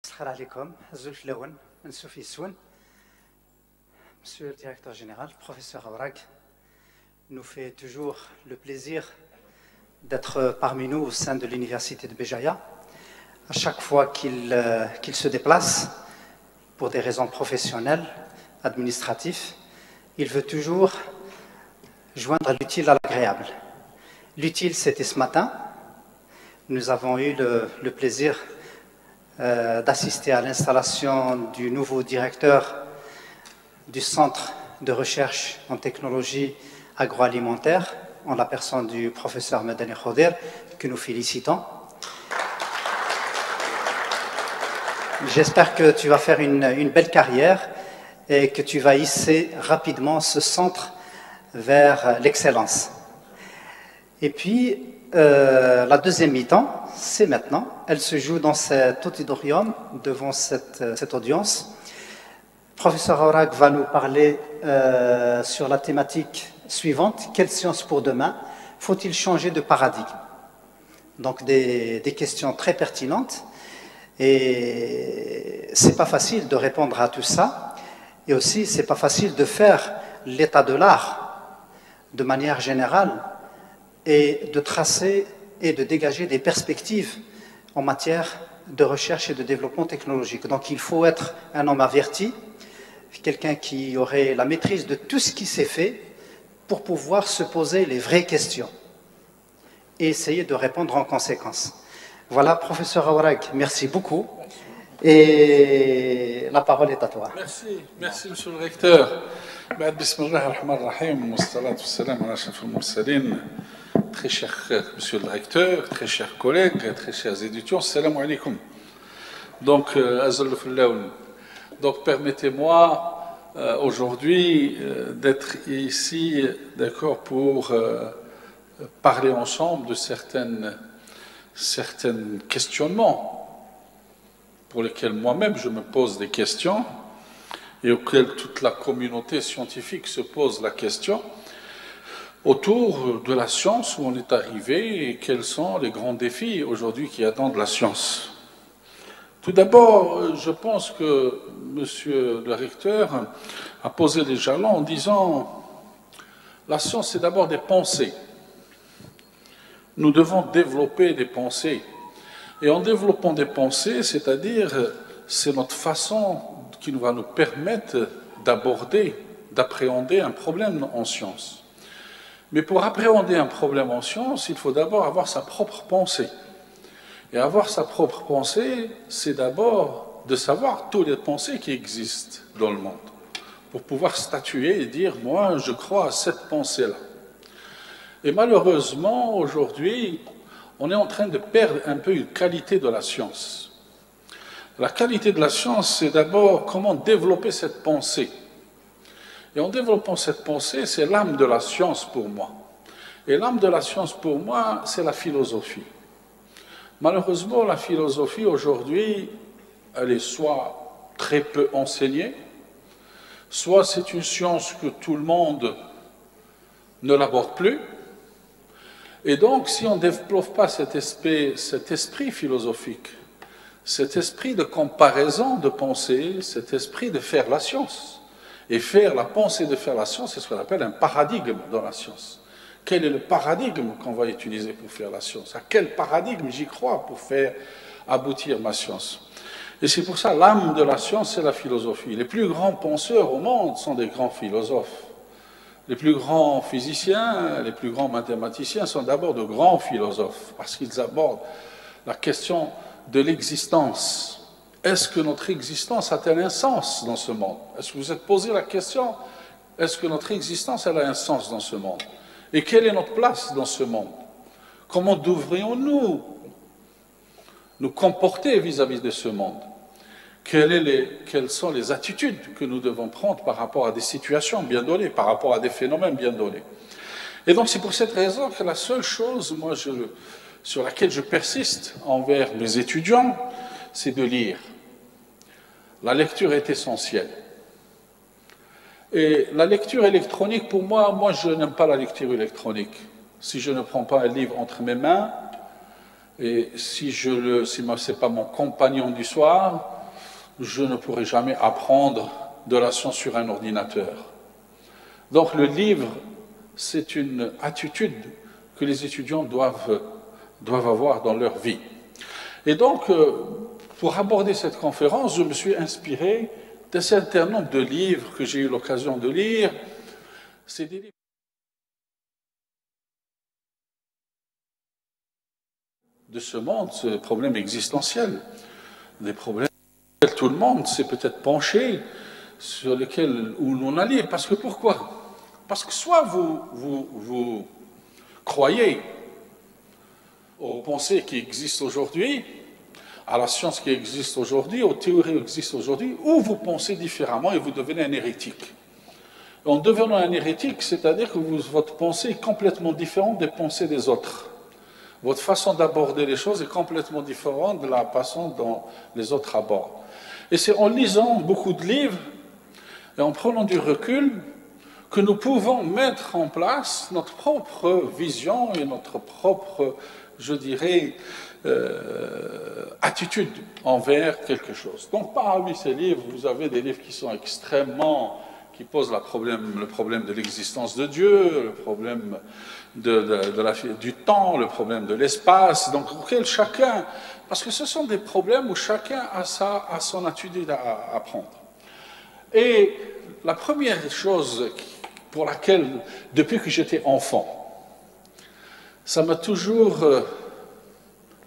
Salam alaikum, Zulf Lewen, Nsoufi Soun, Monsieur le directeur général, professeur Awrag, nous fait toujours le plaisir d'être parmi nous au sein de l'université de Béjaïa. À chaque fois qu'il se déplace pour des raisons professionnelles, administratives, il veut toujours joindre l'utile à l'agréable. L'utile, c'était ce matin. Nous avons eu le plaisir d'assister à l'installation du nouveau directeur du Centre de recherche en technologie agroalimentaire, en la personne du professeur Medani Khoder, que nous félicitons. J'espère que tu vas faire une belle carrière et que tu vas hisser rapidement ce centre vers l'excellence. Et puis, la deuxième mi-temps, c'est maintenant. Elle se joue dans cet auditorium, devant cette audience. Professeur Awrag va nous parler sur la thématique suivante. Quelle science pour demain? Faut-il changer de paradigme? Donc des questions très pertinentes. Et c'est pas facile de répondre à tout ça. Et aussi, c'est pas facile de faire l'état de l'art de manière générale et de tracer et de dégager des perspectives en matière de recherche et de développement technologique. Donc il faut être un homme averti, quelqu'un qui aurait la maîtrise de tout ce qui s'est fait pour pouvoir se poser les vraies questions et essayer de répondre en conséquence. Voilà, professeur Awrag, merci beaucoup. Et la parole est à toi. Merci monsieur le recteur. Bismillah ar-Rahman ar-Rahim, wa salatu wa salam ala ashraf al-mursalin. Très cher monsieur le recteur, très chers collègues, très chers étudiants, salam alaikum. Donc, permettez-moi aujourd'hui d'être ici, d'accord, pour parler ensemble de certains questionnements pour lesquels moi-même je me pose des questions et auxquels toute la communauté scientifique se pose la question autour de la science, où on est arrivé et quels sont les grands défis aujourd'hui qui attendent la science. Tout d'abord, je pense que monsieur le recteur a posé les jalons en disant la science, c'est d'abord des pensées. Nous devons développer des pensées. Et en développant des pensées, c'est-à-dire, c'est notre façon qui va nous permettre d'aborder, d'appréhender un problème en science. Mais pour appréhender un problème en science, il faut d'abord avoir sa propre pensée. Et avoir sa propre pensée, c'est d'abord de savoir toutes les pensées qui existent dans le monde, pour pouvoir statuer et dire, moi, je crois à cette pensée-là. Et malheureusement, aujourd'hui, on est en train de perdre un peu une qualité de la science. La qualité de la science, c'est d'abord comment développer cette pensée. Et en développant cette pensée, c'est l'âme de la science pour moi. Et l'âme de la science pour moi, c'est la philosophie. Malheureusement, la philosophie aujourd'hui, elle est soit très peu enseignée, soit c'est une science que tout le monde ne l'aborde plus. Et donc, si on ne développe pas cet esprit philosophique, cet esprit de comparaison de pensée, cet esprit de faire la science, et faire la pensée de faire la science, c'est ce qu'on appelle un paradigme dans la science. Quel est le paradigme qu'on va utiliser pour faire la science? À quel paradigme j'y crois pour faire aboutir ma science? Et c'est pour ça, l'âme de la science, c'est la philosophie. Les plus grands penseurs au monde sont des grands philosophes. Les plus grands physiciens, les plus grands mathématiciens sont d'abord de grands philosophes, parce qu'ils abordent la question de l'existence. Est-ce que notre existence a-t-elle un sens dans ce monde? Est-ce que vous vous êtes posé la question, est-ce que notre existence a un sens dans ce monde? Et quelle est notre place dans ce monde? Comment devrions-nous nous comporter vis-à-vis de ce monde? Quelles sont les attitudes que nous devons prendre par rapport à des situations bien données, par rapport à des phénomènes bien donnés? Et donc c'est pour cette raison que la seule chose, moi, sur laquelle je persiste envers mes étudiants, c'est de lire. La lecture est essentielle. Et la lecture électronique, pour moi je n'aime pas la lecture électronique. Si je ne prends pas un livre entre mes mains, Et si ce n'est pas mon compagnon du soir, je ne pourrai jamais apprendre de la science sur un ordinateur. Donc le livre, c'est une attitude que les étudiants doivent avoir dans leur vie. Et donc, pour aborder cette conférence, je me suis inspiré d'un certain nombre de livres que j'ai eu l'occasion de lire. C'est des livres de ce monde, ce problème existentiel, des problèmes sur lesquels tout le monde s'est peut-être penché, sur lesquels où l'on allait. Parce que pourquoi? Parce que soit vous croyez aux pensées qui existent aujourd'hui, à la science qui existe aujourd'hui, aux théories qui existent aujourd'hui, ou vous pensez différemment et vous devenez un hérétique. En devenant un hérétique, c'est-à-dire que votre pensée est complètement différente des pensées des autres. Votre façon d'aborder les choses est complètement différente de la façon dont les autres abordent. Et c'est en lisant beaucoup de livres et en prenant du recul que nous pouvons mettre en place notre propre vision et notre propre, je dirais, attitude envers quelque chose. Donc parmi ces livres, vous avez des livres qui sont qui posent le problème de l'existence de Dieu, le problème du temps, le problème de l'espace, donc auquel chacun, parce que ce sont des problèmes où chacun a son attitude à apprendre. Et la première chose pour laquelle, depuis que j'étais enfant, ça m'a toujours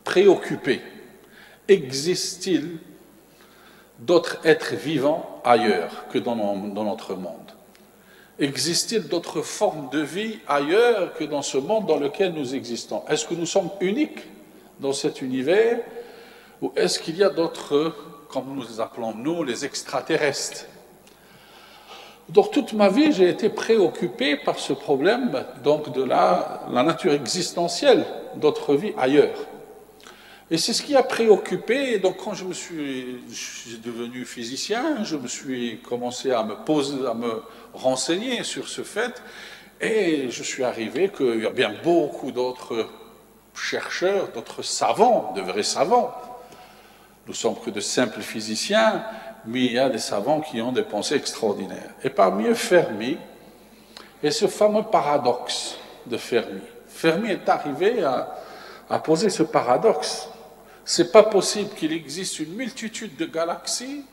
préoccupé. Existe-t-il d'autres êtres vivants ailleurs que dans notre monde? Existe-t-il d'autres formes de vie ailleurs que dans ce monde dans lequel nous existons? Est-ce que nous sommes uniques dans cet univers ou est-ce qu'il y a d'autres, comme nous les appelons nous, les extraterrestres? Donc toute ma vie, j'ai été préoccupé par ce problème donc de la nature existentielle d'autres vies ailleurs. Et c'est ce qui a préoccupé. Donc quand j'ai devenu physicien, je me suis commencé à me renseigner sur ce fait, et je suis arrivé qu'il y a bien beaucoup d'autres chercheurs, d'autres savants, de vrais savants. Nous sommes que de simples physiciens, mais il y a des savants qui ont des pensées extraordinaires. Et parmi eux, Fermi, et ce fameux paradoxe de Fermi. Fermi est arrivé à poser ce paradoxe. C'est pas possible qu'il existe une multitude de galaxies,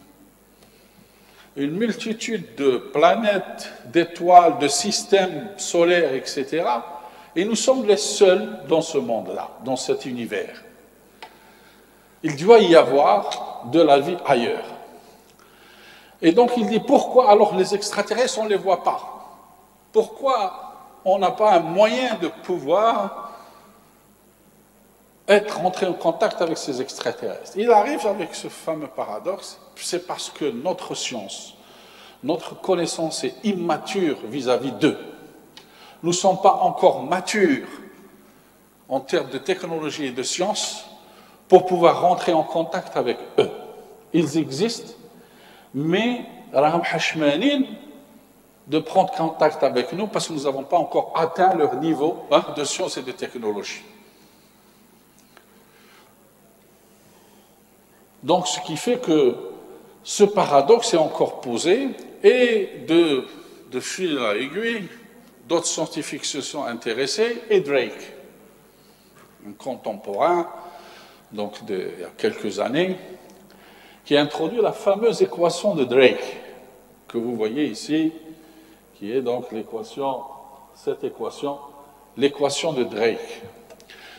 une multitude de planètes, d'étoiles, de systèmes solaires, etc. Et nous sommes les seuls dans ce monde-là, dans cet univers. Il doit y avoir de la vie ailleurs. Et donc il dit, pourquoi alors les extraterrestres, on ne les voit pas? Pourquoi on n'a pas un moyen de pouvoir entrer en contact avec ces extraterrestres? Il arrive avec ce fameux paradoxe, c'est parce que notre science, notre connaissance est immature vis-à-vis d'eux. Nous ne sommes pas encore matures en termes de technologie et de science pour pouvoir rentrer en contact avec eux. Ils existent, mais Raham Hashmanin de prendre contact avec nous parce que nous n'avons pas encore atteint leur niveau de science et de technologie. Donc, ce qui fait que ce paradoxe est encore posé, et de fil à aiguille, d'autres scientifiques se sont intéressés, et Drake, un contemporain, donc il y a quelques années, qui a introduit la fameuse équation de Drake, que vous voyez ici, qui est donc l'équation de Drake.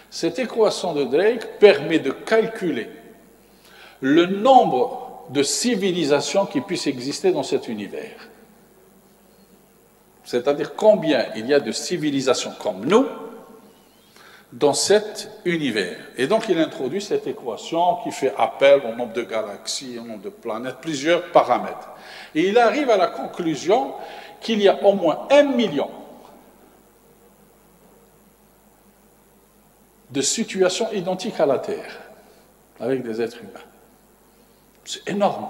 Cette équation de Drake permet de calculer le nombre de civilisations qui puissent exister dans cet univers. C'est-à-dire combien il y a de civilisations comme nous dans cet univers. Et donc il introduit cette équation qui fait appel au nombre de galaxies, au nombre de planètes, plusieurs paramètres. Et il arrive à la conclusion qu'il y a au moins 1 million de situations identiques à la Terre, avec des êtres humains. C'est énorme.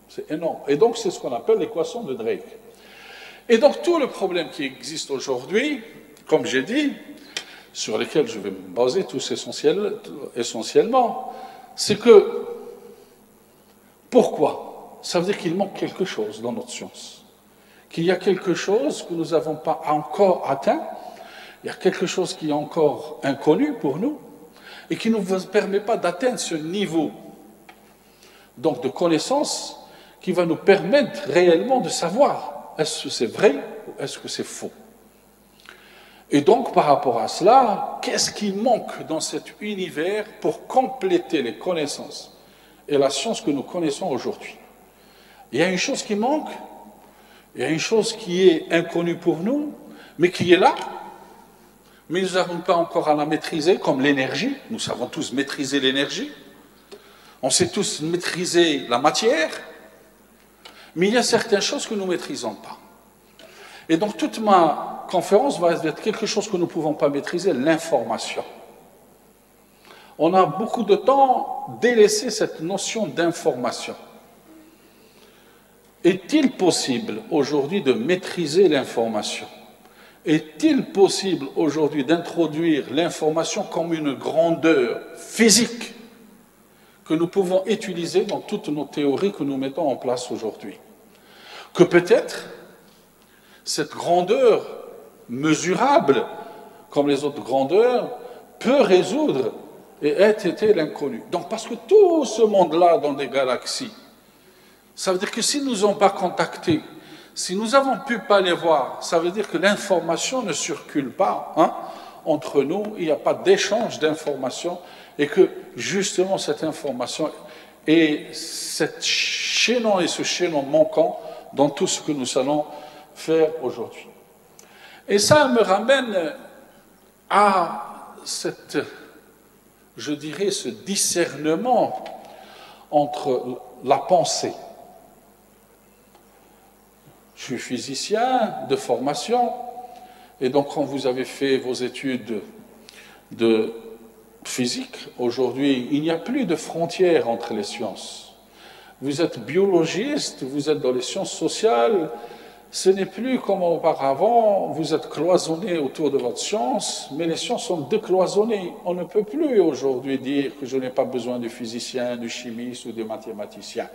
C'est énorme. Et donc, c'est ce qu'on appelle l'équation de Drake. Et donc, tout le problème qui existe aujourd'hui, comme j'ai dit, sur lesquels je vais me baser tous essentiellement, c'est que, pourquoi? Ça veut dire qu'il manque quelque chose dans notre science, qu'il y a quelque chose que nous n'avons pas encore atteint, il y a quelque chose qui est encore inconnu pour nous, et qui ne nous permet pas d'atteindre ce niveau donc de connaissance qui va nous permettre réellement de savoir est-ce que c'est vrai ou est-ce que c'est faux. Et donc par rapport à cela, qu'est-ce qui manque dans cet univers pour compléter les connaissances et la science que nous connaissons aujourd'hui? Il y a une chose qui manque, il y a une chose qui est inconnue pour nous, mais qui est là, mais nous n'avons pas encore à la maîtriser, comme l'énergie. Nous savons tous maîtriser l'énergie. On sait tous maîtriser la matière, mais il y a certaines choses que nous ne maîtrisons pas. Et donc toute ma conférence va être quelque chose que nous ne pouvons pas maîtriser, l'information. On a beaucoup de temps délaissé cette notion d'information. Est-il possible aujourd'hui de maîtriser l'information? Est-il possible aujourd'hui d'introduire l'information comme une grandeur physique que nous pouvons utiliser dans toutes nos théories que nous mettons en place aujourd'hui? Que peut-être cette grandeur mesurable, comme les autres grandeurs, peut résoudre et être l'inconnu. Donc parce que tout ce monde-là dans des galaxies, ça veut dire que si nous n'avons pas contacté, si nous n'avons pu pas les voir, ça veut dire que l'information ne circule pas entre nous, il n'y a pas d'échange d'informations, et que justement cette information est cette chaînon et ce chaînon manquant dans tout ce que nous allons faire aujourd'hui. Et ça me ramène à cette, je dirais, ce discernement entre la pensée. Je suis physicien de formation, et donc quand vous avez fait vos études de physique, aujourd'hui, il n'y a plus de frontières entre les sciences. Vous êtes biologiste, vous êtes dans les sciences sociales, ce n'est plus comme auparavant, vous êtes cloisonné autour de votre science, mais les sciences sont décloisonnées. On ne peut plus aujourd'hui dire que je n'ai pas besoin de physicien, de chimiste ou de mathématicien.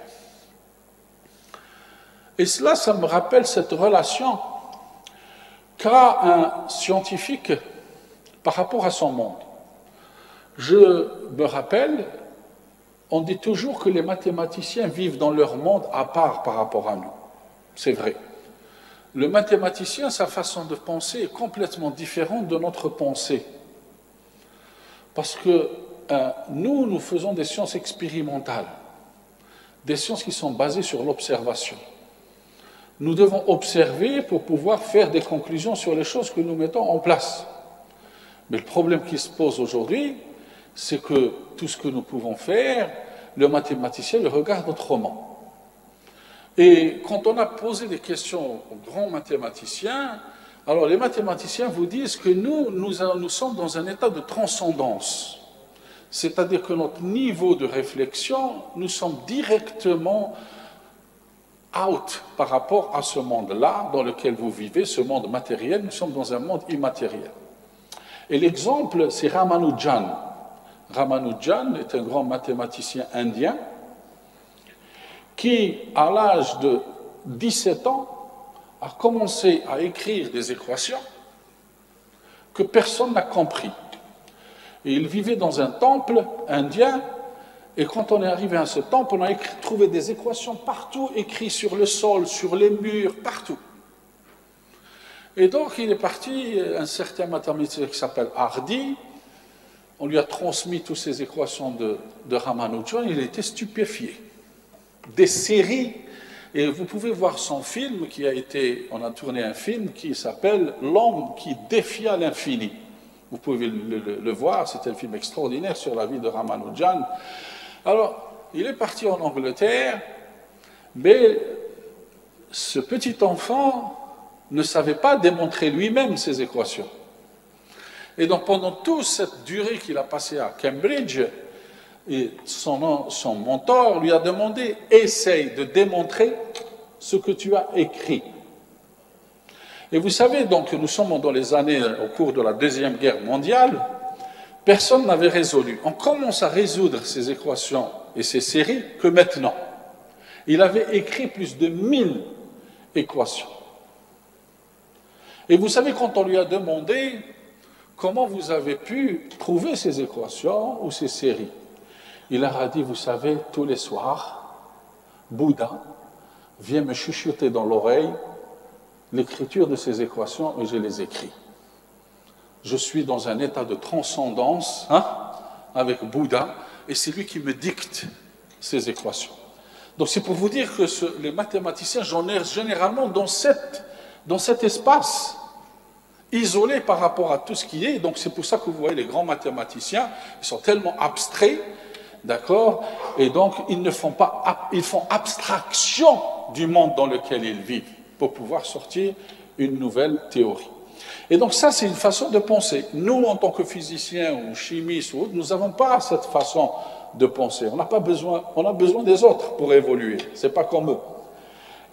Et cela, ça me rappelle cette relation qu'a un scientifique par rapport à son monde. Je me rappelle, on dit toujours que les mathématiciens vivent dans leur monde à part par rapport à nous. C'est vrai. Le mathématicien, sa façon de penser est complètement différente de notre pensée. Parce que nous faisons des sciences expérimentales, des sciences qui sont basées sur l'observation. Nous devons observer pour pouvoir faire des conclusions sur les choses que nous mettons en place. Mais le problème qui se pose aujourd'hui, c'est que tout ce que nous pouvons faire, le mathématicien le regarde autrement. Et quand on a posé des questions aux grands mathématiciens, alors les mathématiciens vous disent que nous sommes dans un état de transcendance. C'est-à-dire que notre niveau de réflexion, nous sommes directement out par rapport à ce monde-là dans lequel vous vivez, ce monde matériel. Nous sommes dans un monde immatériel. Et l'exemple, c'est Ramanujan. Ramanujan est un grand mathématicien indien qui, à l'âge de 17 ans, a commencé à écrire des équations que personne n'a compris. Et il vivait dans un temple indien, et quand on est arrivé à ce temple, on a trouvé des équations partout, écrites sur le sol, sur les murs, partout. Et donc il est parti, un certain mathématicien qui s'appelle Hardy, on lui a transmis toutes ces équations de Ramanujan, il était stupéfié. Des séries, et vous pouvez voir son film on a tourné un film qui s'appelle L'homme qui défia l'infini. Vous pouvez le voir, c'est un film extraordinaire sur la vie de Ramanujan. Alors, il est parti en Angleterre, mais ce petit enfant ne savait pas démontrer lui-même ses équations. Et donc, pendant toute cette durée qu'il a passée à Cambridge, et son mentor lui a demandé « Essaye de démontrer ce que tu as écrit ». Et vous savez donc que nous sommes dans les années au cours de la Deuxième Guerre mondiale, personne n'avait résolu. On commence à résoudre ces équations et ces séries que maintenant. Il avait écrit plus de 1000 équations. Et vous savez, quand on lui a demandé comment vous avez pu trouver ces équations ou ces séries, il leur a dit, vous savez, tous les soirs, Bouddha vient me chuchoter dans l'oreille l'écriture de ces équations et je les écris. Je suis dans un état de transcendance avec Bouddha et c'est lui qui me dicte ces équations. Donc c'est pour vous dire que les mathématiciens génèrent généralement dans cet espace isolé par rapport à tout ce qui est. Donc c'est pour ça que vous voyez les grands mathématiciens, ils sont tellement abstraits, d'accord, et donc ils font abstraction du monde dans lequel ils vivent pour pouvoir sortir une nouvelle théorie. Et donc ça, c'est une façon de penser. Nous, en tant que physiciens ou chimistes ou autres, nous n'avons pas cette façon de penser. On n'a pas besoin, on a besoin des autres pour évoluer. C'est pas comme eux.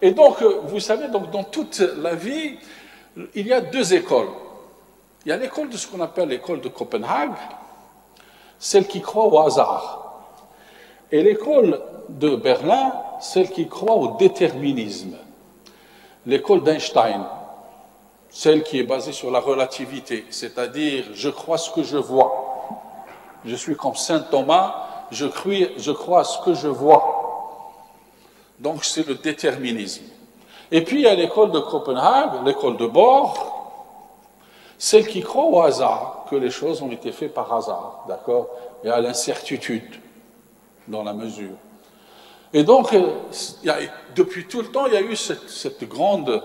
Et donc, vous savez, donc dans toute la vie, il y a deux écoles. Il y a l'école de ce qu'on appelle l'école de Copenhague, celle qui croit au hasard. Et l'école de Berlin, celle qui croit au déterminisme. L'école d'Einstein, celle qui est basée sur la relativité, c'est-à-dire je crois ce que je vois. Je suis comme saint Thomas, je crois ce que je vois. Donc c'est le déterminisme. Et puis il y a l'école de Copenhague, l'école de Bohr, celle qui croit au hasard, que les choses ont été faites par hasard, d'accord, et à l'incertitude dans la mesure. Et donc, depuis tout le temps, il y a eu cette grande,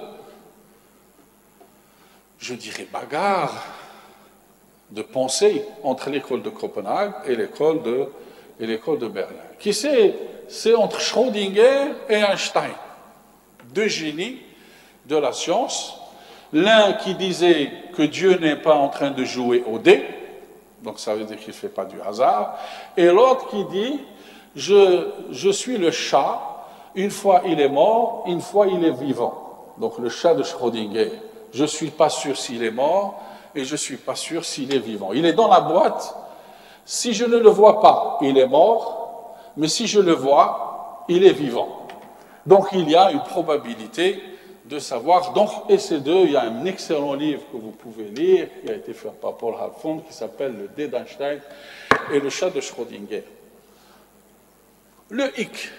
je dirais, bagarre de pensée entre l'école de Copenhague et l'école de Berlin. Qui c'est entre Schrödinger et Einstein, deux génies de la science. L'un qui disait que Dieu n'est pas en train de jouer au dé, donc ça veut dire qu'il ne fait pas du hasard, et l'autre qui dit je suis le chat, une fois il est mort, une fois il est vivant. Donc le chat de Schrödinger. Je ne suis pas sûr s'il est mort et je ne suis pas sûr s'il est vivant. Il est dans la boîte. Si je ne le vois pas, il est mort, mais si je le vois, il est vivant. Donc il y a une probabilité de savoir. Donc, et ces deux, il y a un excellent livre que vous pouvez lire, qui a été fait par Paul Halfond, qui s'appelle Le dé d'Einstein et le chat de Schrödinger. Le hic,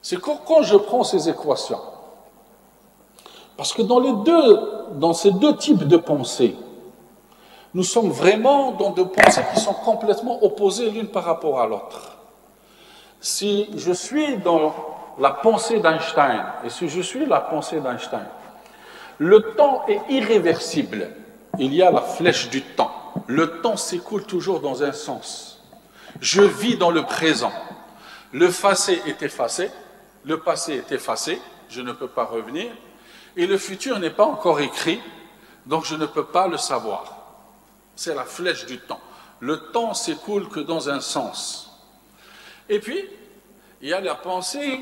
c'est quand je prends ces équations, parce que dans ces deux types de pensées, nous sommes vraiment dans deux pensées qui sont complètement opposées l'une par rapport à l'autre. Si je suis dans la pensée d'Einstein, et si je suis la pensée d'Einstein, le temps est irréversible. Il y a la flèche du temps. Le temps s'écoule toujours dans un sens. Je vis dans le présent. Le passé est effacé, je ne peux pas revenir, et le futur n'est pas encore écrit, donc je ne peux pas le savoir. C'est la flèche du temps. Le temps s'écoule que dans un sens. Et puis, il y a la pensée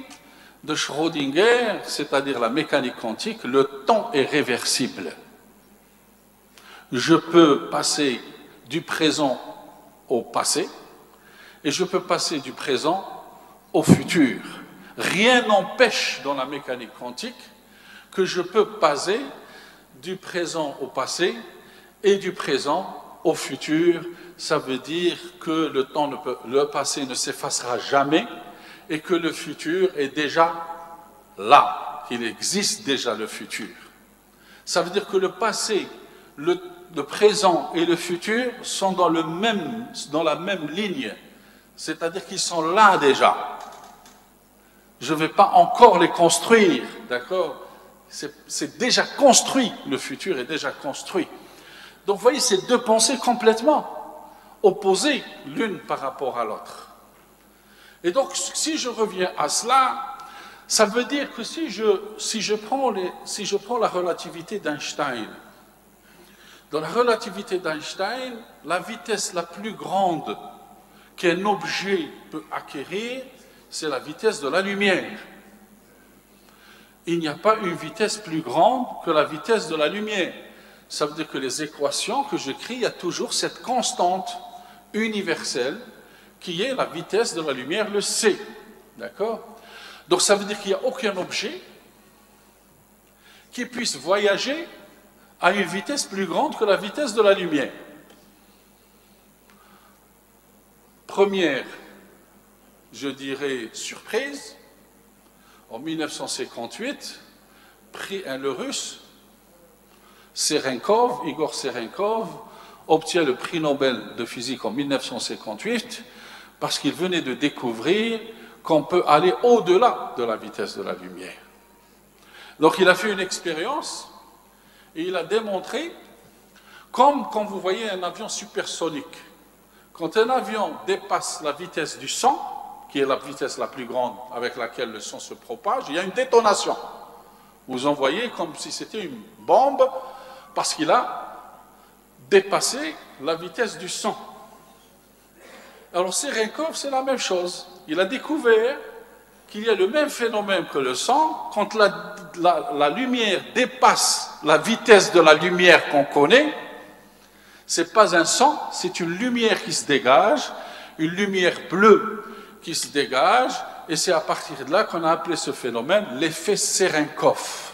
de Schrödinger, c'est-à-dire la mécanique quantique, le temps est réversible. Je peux passer du présent au passé, et je peux passer du présent au futur. Rien n'empêche dans la mécanique quantique que je peux passer du présent au passé et du présent au futur. Ça veut dire que le passé ne s'effacera jamais et que le futur est déjà là, qu'il existe déjà le futur. Ça veut dire que le passé, le présent et le futur sont dans la même ligne. C'est-à-dire qu'ils sont là déjà. Je ne vais pas encore les construire, d'accord? C'est déjà construit, le futur est déjà construit. Donc vous voyez, c'est deux pensées complètement opposées l'une par rapport à l'autre. Et donc, si je reviens à cela, ça veut dire que si je prends la relativité d'Einstein, dans la relativité d'Einstein, la vitesse la plus grande qu'un objet peut acquérir, c'est la vitesse de la lumière. il n'y a pas une vitesse plus grande que la vitesse de la lumière. Ça veut dire que les équations que j'écris, il y a toujours cette constante universelle qui est la vitesse de la lumière, le c. D'accord? Donc ça veut dire qu'il n'y a aucun objet qui puisse voyager à une vitesse plus grande que la vitesse de la lumière. Première, je dirais, surprise, en 1958, le russe, Igor Serenkov, obtient le prix Nobel de physique en 1958 parce qu'il venait de découvrir qu'on peut aller au-delà de la vitesse de la lumière. Donc il a fait une expérience et il a démontré, comme quand vous voyez un avion supersonique, quand un avion dépasse la vitesse du son, qui est la vitesse la plus grande avec laquelle le son se propage, il y a une détonation. Vous en voyez comme si c'était une bombe parce qu'il a dépassé la vitesse du son. Alors Serenkov, c'est la même chose. Il a découvert qu'il y a le même phénomène que le son. Quand la lumière dépasse la vitesse de la lumière qu'on connaît, ce n'est pas un son, c'est une lumière qui se dégage, une lumière bleue qui se dégage, et c'est à partir de là qu'on a appelé ce phénomène l'effet Serenkov.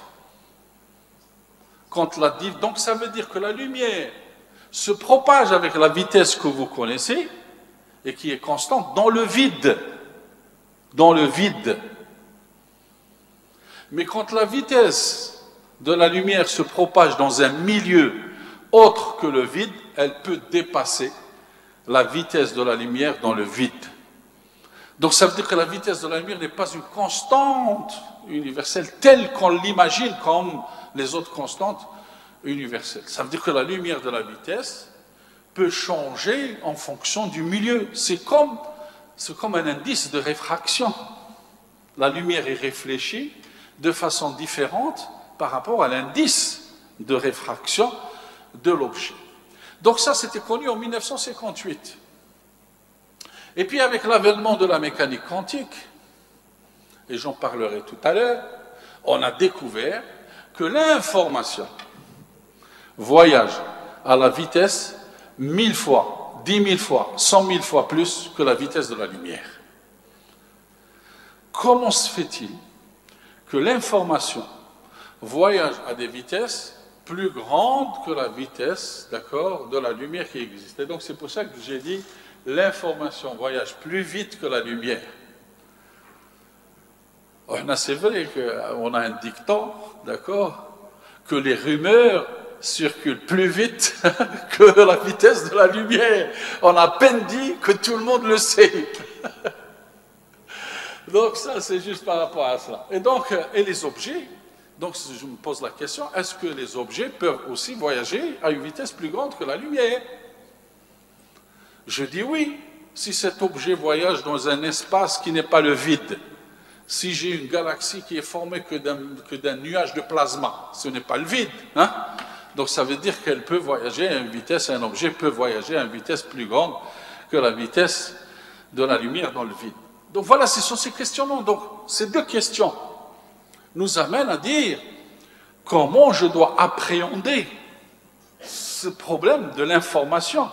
Donc ça veut dire que la lumière se propage avec la vitesse que vous connaissez et qui est constante dans le vide. Dans le vide. Mais quand la vitesse de la lumière se propage dans un milieu autre que le vide, elle peut dépasser la vitesse de la lumière dans le vide. Donc ça veut dire que la vitesse de la lumière n'est pas une constante universelle telle qu'on l'imagine comme les autres constantes universelles. Ça veut dire que la lumière de la vitesse peut changer en fonction du milieu. C'est comme un indice de réfraction. La lumière est réfléchie de façon différente par rapport à l'indice de réfraction de l'objet. Donc ça, c'était connu en 1958. Et puis avec l'avènement de la mécanique quantique, et j'en parlerai tout à l'heure, on a découvert que l'information voyage à la vitesse 1000 fois, 10 000 fois, 100 000 fois plus que la vitesse de la lumière. Comment se fait-il que l'information voyage à des vitesses plus grandes que la vitesse, d'accord, de la lumière qui existe? Et donc c'est pour ça que j'ai dit l'information voyage plus vite que la lumière. C'est vrai qu'on a un dicton, d'accord, que les rumeurs circulent plus vite que la vitesse de la lumière. On a à peine dit que tout le monde le sait. Donc ça, c'est juste par rapport à cela. Et donc, et les objets, donc je me pose la question, est-ce que les objets peuvent aussi voyager à une vitesse plus grande que la lumière? Je dis oui, si cet objet voyage dans un espace qui n'est pas le vide. Si j'ai une galaxie qui est formée que d'un nuage de plasma, ce n'est pas le vide, hein? Donc ça veut dire qu'elle peut voyager à une vitesse, un objet peut voyager à une vitesse plus grande que la vitesse de la lumière dans le vide. Donc voilà, ce sont ces questionnements. Donc ces deux questions nous amènent à dire comment je dois appréhender ce problème de l'information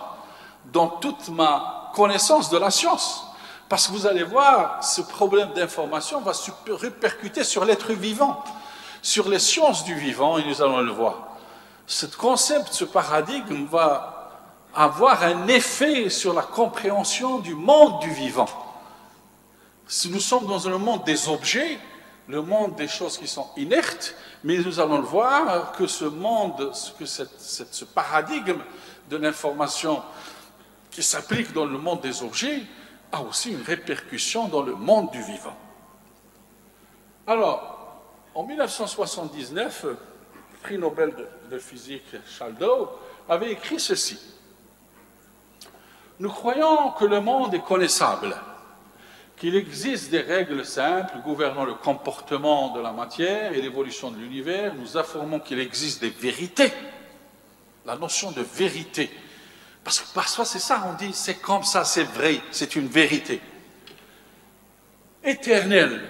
dans toute ma connaissance de la science. Parce que vous allez voir, ce problème d'information va se répercuter sur l'être vivant, sur les sciences du vivant, et nous allons le voir. Ce concept, ce paradigme va avoir un effet sur la compréhension du monde du vivant. Si nous sommes dans le monde des objets, le monde des choses qui sont inertes, mais nous allons le voir que ce monde, que ce paradigme de l'information qui s'applique dans le monde des objets a aussi une répercussion dans le monde du vivant. Alors, en 1979, le prix Nobel de physique Chaldor avait écrit ceci. Nous croyons que le monde est connaissable, qu'il existe des règles simples gouvernant le comportement de la matière et l'évolution de l'univers. Nous affirmons qu'il existe des vérités, la notion de vérité. Parce que parfois c'est ça, on dit c'est comme ça, c'est vrai, c'est une vérité. Éternelle,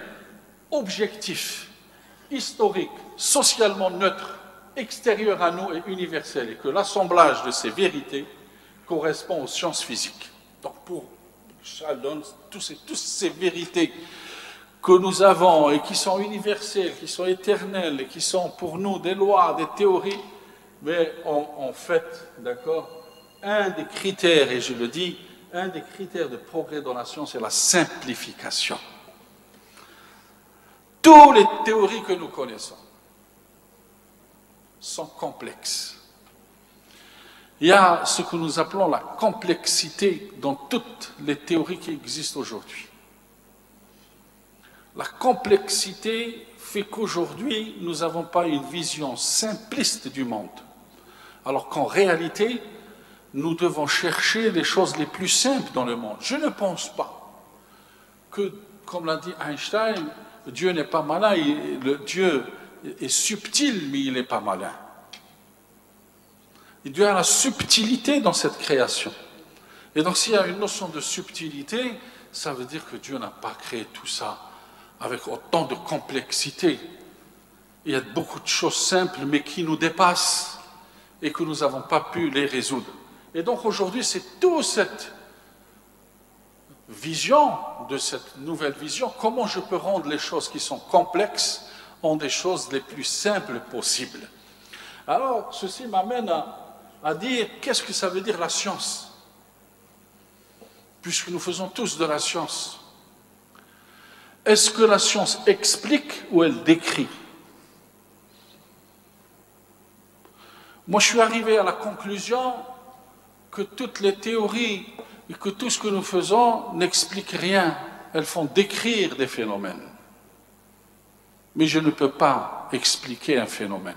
objectif, historique, socialement neutre, extérieur à nous et universel, et que l'assemblage de ces vérités correspond aux sciences physiques. Donc pour Sheldon, toutes ces vérités que nous avons et qui sont universelles, qui sont éternelles, et qui sont pour nous des lois, des théories, mais en fait, d'accord, un des critères, et je le dis, un des critères de progrès dans la science, c'est la simplification. Toutes les théories que nous connaissons sont complexes. Il y a ce que nous appelons la complexité dans toutes les théories qui existent aujourd'hui. La complexité fait qu'aujourd'hui, nous n'avons pas une vision simpliste du monde, alors qu'en réalité, nous devons chercher les choses les plus simples dans le monde. Je ne pense pas que, comme l'a dit Einstein, Dieu n'est pas malin, Dieu est subtil, mais il n'est pas malin. Il y a la subtilité dans cette création. Et donc s'il y a une notion de subtilité, ça veut dire que Dieu n'a pas créé tout ça avec autant de complexité. Il y a beaucoup de choses simples, mais qui nous dépassent et que nous n'avons pas pu les résoudre. Et donc aujourd'hui, c'est toute cette vision, de cette nouvelle vision, comment je peux rendre les choses qui sont complexes en des choses les plus simples possibles. Alors, ceci m'amène à dire, qu'est-ce que ça veut dire la science? Puisque nous faisons tous de la science. Est-ce que la science explique ou elle décrit? Moi, je suis arrivé à la conclusion que toutes les théories et que tout ce que nous faisons n'explique rien. Elles font décrire des phénomènes. Mais je ne peux pas expliquer un phénomène.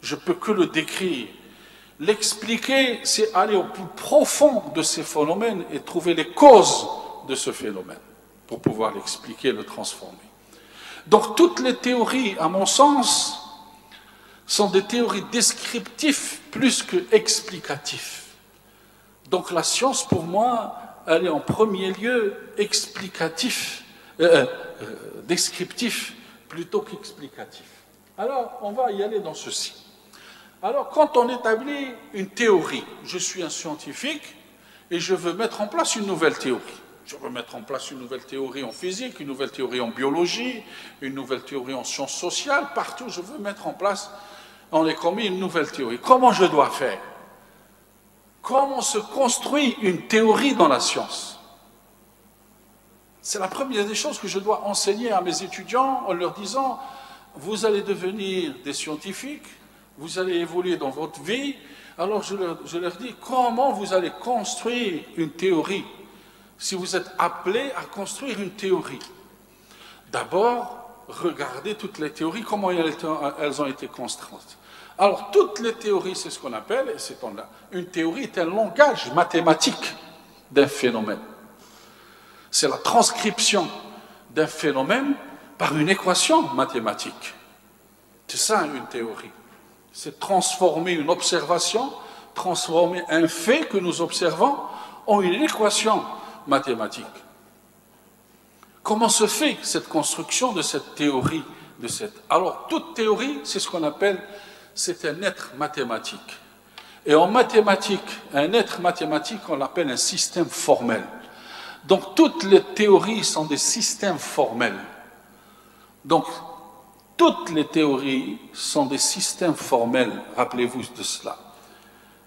Je ne peux que le décrire. L'expliquer, c'est aller au plus profond de ces phénomènes et trouver les causes de ce phénomène pour pouvoir l'expliquer et le transformer. Donc toutes les théories, à mon sens, sont des théories descriptives plus que explicatives. Donc la science, pour moi, elle est en premier lieu descriptif plutôt qu'explicatif. Alors, on va y aller dans ceci. Alors, quand on établit une théorie, je suis un scientifique et je veux mettre en place une nouvelle théorie. Je veux mettre en place une nouvelle théorie en physique, une nouvelle théorie en biologie, une nouvelle théorie en sciences sociales, partout je veux mettre en place en économie une nouvelle théorie. Comment je dois faire? Comment se construit une théorie dans la science? C'est la première des choses que je dois enseigner à mes étudiants en leur disant, vous allez devenir des scientifiques, vous allez évoluer dans votre vie, alors je leur dis, comment vous allez construire une théorie? Si vous êtes appelé à construire une théorie, d'abord, regardez toutes les théories, comment elles ont été construites. Alors, toutes les théories, c'est ce qu'on appelle, une théorie est un langage mathématique d'un phénomène. C'est la transcription d'un phénomène par une équation mathématique. C'est ça, une théorie. C'est transformer une observation, transformer un fait que nous observons en une équation mathématique. Comment se fait cette construction de cette théorie? Alors, toute théorie, c'est ce qu'on appelle, c'est un être mathématique. Et en mathématiques, un être mathématique, on l'appelle un système formel. Donc, toutes les théories sont des systèmes formels. Donc, toutes les théories sont des systèmes formels, rappelez-vous de cela.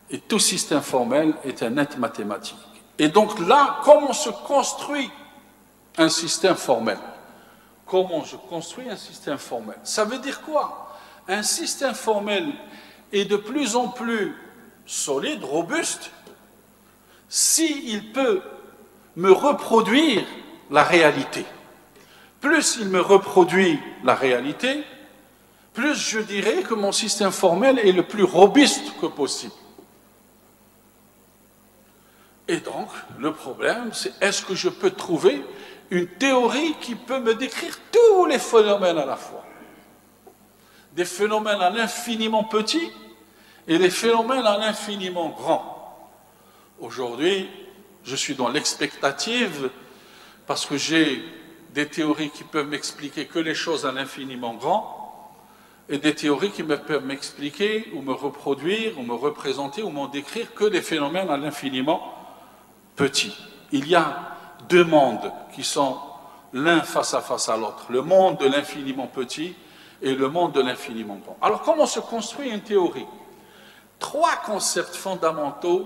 Et tout système formel est un être mathématique. Et donc là, comment se construit un système formel? Comment je construis un système formel? Ça veut dire quoi? Un système formel est de plus en plus solide, robuste, s'il peut me reproduire la réalité. Plus il me reproduit la réalité, plus je dirais que mon système formel est le plus robuste que possible. Et donc, le problème, c'est est-ce que je peux trouver une théorie qui peut me décrire tous les phénomènes à la fois? Des phénomènes à l'infiniment petits et des phénomènes à l'infiniment grands. Aujourd'hui, je suis dans l'expectative parce que j'ai des théories qui peuvent m'expliquer que les choses à l'infiniment grand, et des théories qui peuvent m'expliquer ou me reproduire ou me représenter ou m'en décrire que des phénomènes à l'infiniment petits. Il y a deux mondes qui sont l'un face à l'autre, le monde de l'infiniment petit et le monde de l'infiniment grand. Alors comment se construit une théorie? Trois concepts fondamentaux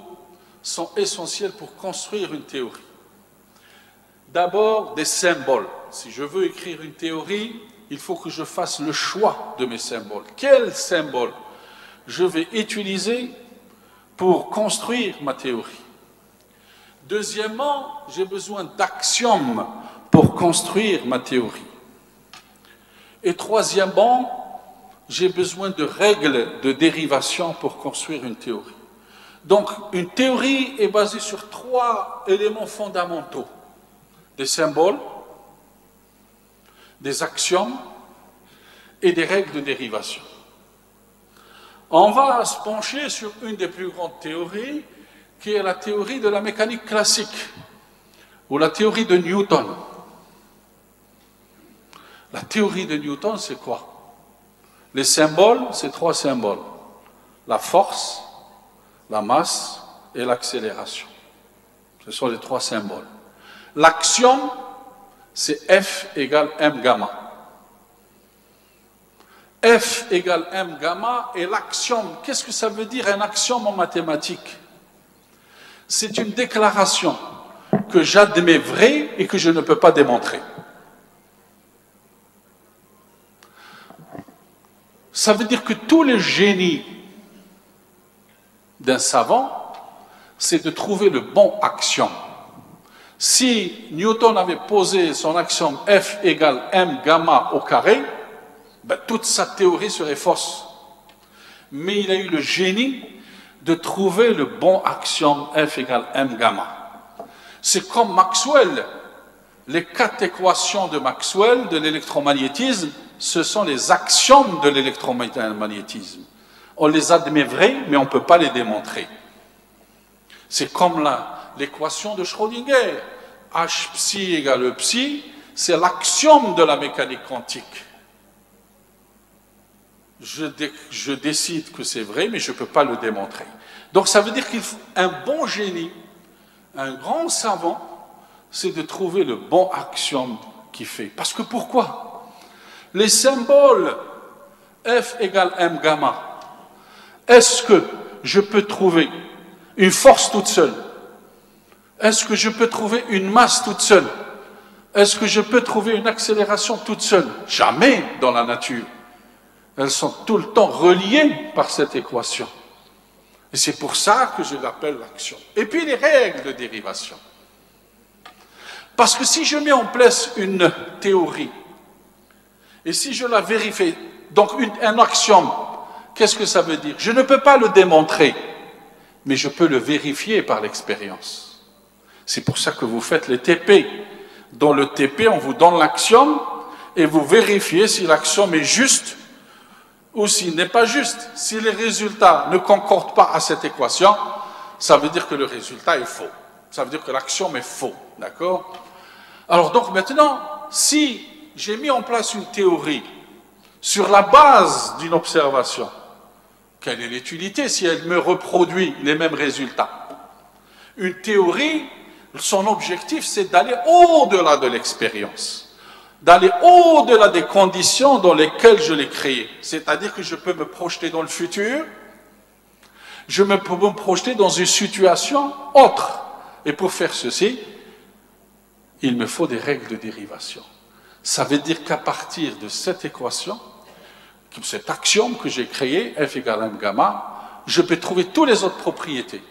sont essentiels pour construire une théorie. D'abord, des symboles. Si je veux écrire une théorie, il faut que je fasse le choix de mes symboles. Quels symboles je vais utiliser pour construire ma théorie? Deuxièmement, j'ai besoin d'axiomes pour construire ma théorie. Et troisièmement, j'ai besoin de règles de dérivation pour construire une théorie. Donc, une théorie est basée sur trois éléments fondamentaux. Des symboles, des axiomes et des règles de dérivation. On va se pencher sur une des plus grandes théories, qui est la théorie de la mécanique classique, ou la théorie de Newton. La théorie de Newton, c'est quoi? Les symboles, c'est trois symboles. La force, la masse et l'accélération. Ce sont les trois symboles. L'axiome, c'est F égale M gamma. F égale M gamma et l'axiome. Qu'est-ce que ça veut dire un axiome en mathématiques? C'est une déclaration que j'admets vraie et que je ne peux pas démontrer. Ça veut dire que tout le génie d'un savant, c'est de trouver le bon axiome. Si Newton avait posé son axiome F égale M gamma au carré, ben, toute sa théorie serait fausse. Mais il a eu le génie de trouver le bon axiome F égale M gamma. C'est comme Maxwell. Les quatre équations de Maxwell, de l'électromagnétisme, ce sont les axiomes de l'électromagnétisme. On les admet vrais, mais on ne peut pas les démontrer. C'est comme l'équation de Schrödinger. H psi égale psi, c'est l'axiome de la mécanique quantique. Je décide que c'est vrai, mais je ne peux pas le démontrer. Donc ça veut dire qu'un bon génie, un grand savant, c'est de trouver le bon axiome qui fait. Parce que pourquoi? Les symboles F égale M gamma, est-ce que je peux trouver une force toute seule? Est-ce que je peux trouver une masse toute seule? Est-ce que je peux trouver une accélération toute seule? Jamais dans la nature. Elles sont tout le temps reliées par cette équation. Et c'est pour ça que je l'appelle l'axiome. Et puis les règles de dérivation. Parce que si je mets en place une théorie, et si je la vérifie, donc un axiome, qu'est-ce que ça veut dire? Je ne peux pas le démontrer, mais je peux le vérifier par l'expérience. C'est pour ça que vous faites les TP. Dans le TP, on vous donne l'axiome, et vous vérifiez si l'axiome est juste ou s'il n'est pas juste. Si les résultats ne concordent pas à cette équation, ça veut dire que le résultat est faux. Ça veut dire que l'axiome est faux. D'accord? Alors donc maintenant, si j'ai mis en place une théorie sur la base d'une observation, quelle est l'utilité si elle me reproduit les mêmes résultats? Une théorie, son objectif, c'est d'aller au-delà de l'expérience. D'aller au-delà des conditions dans lesquelles je l'ai créé. C'est-à-dire que je peux me projeter dans le futur, je peux me projeter dans une situation autre. Et pour faire ceci, il me faut des règles de dérivation. Ça veut dire qu'à partir de cette équation, cet axiome que j'ai créé, F égale M gamma, je peux trouver toutes les autres propriétés.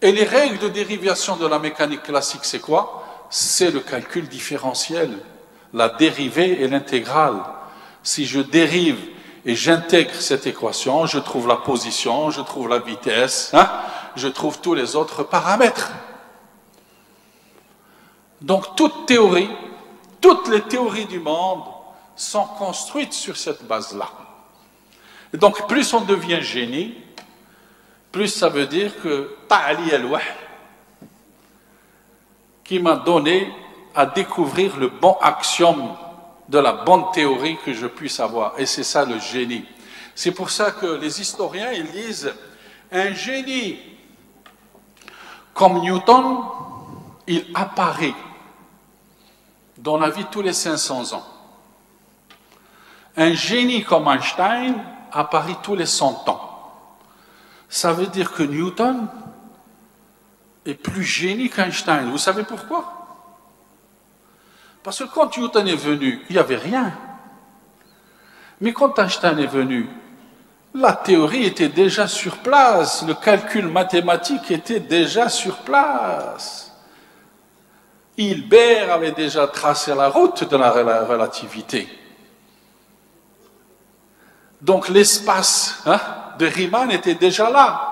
Et les règles de dérivation de la mécanique classique, c'est quoi? C'est le calcul différentiel. La dérivée et l'intégrale. Si je dérive et j'intègre cette équation, je trouve la position, je trouve la vitesse, je trouve tous les autres paramètres. Donc toute théorie, toutes les théories du monde sont construites sur cette base-là. Et donc plus on devient génie, plus ça veut dire que Ta'ali al-Wahy, qui m'a donné à découvrir le bon axiome de la bonne théorie que je puisse avoir. Et c'est ça le génie. C'est pour ça que les historiens, ils disent, un génie comme Newton, il apparaît dans la vie tous les 500 ans. Un génie comme Einstein apparaît tous les 100 ans. Ça veut dire que Newton est plus génie qu'Einstein. Vous savez pourquoi? Parce que quand Newton est venu, il n'y avait rien. Mais quand Einstein est venu, la théorie était déjà sur place, le calcul mathématique était déjà sur place. Hilbert avait déjà tracé la route de la relativité. Donc l'espace de Riemann était déjà là.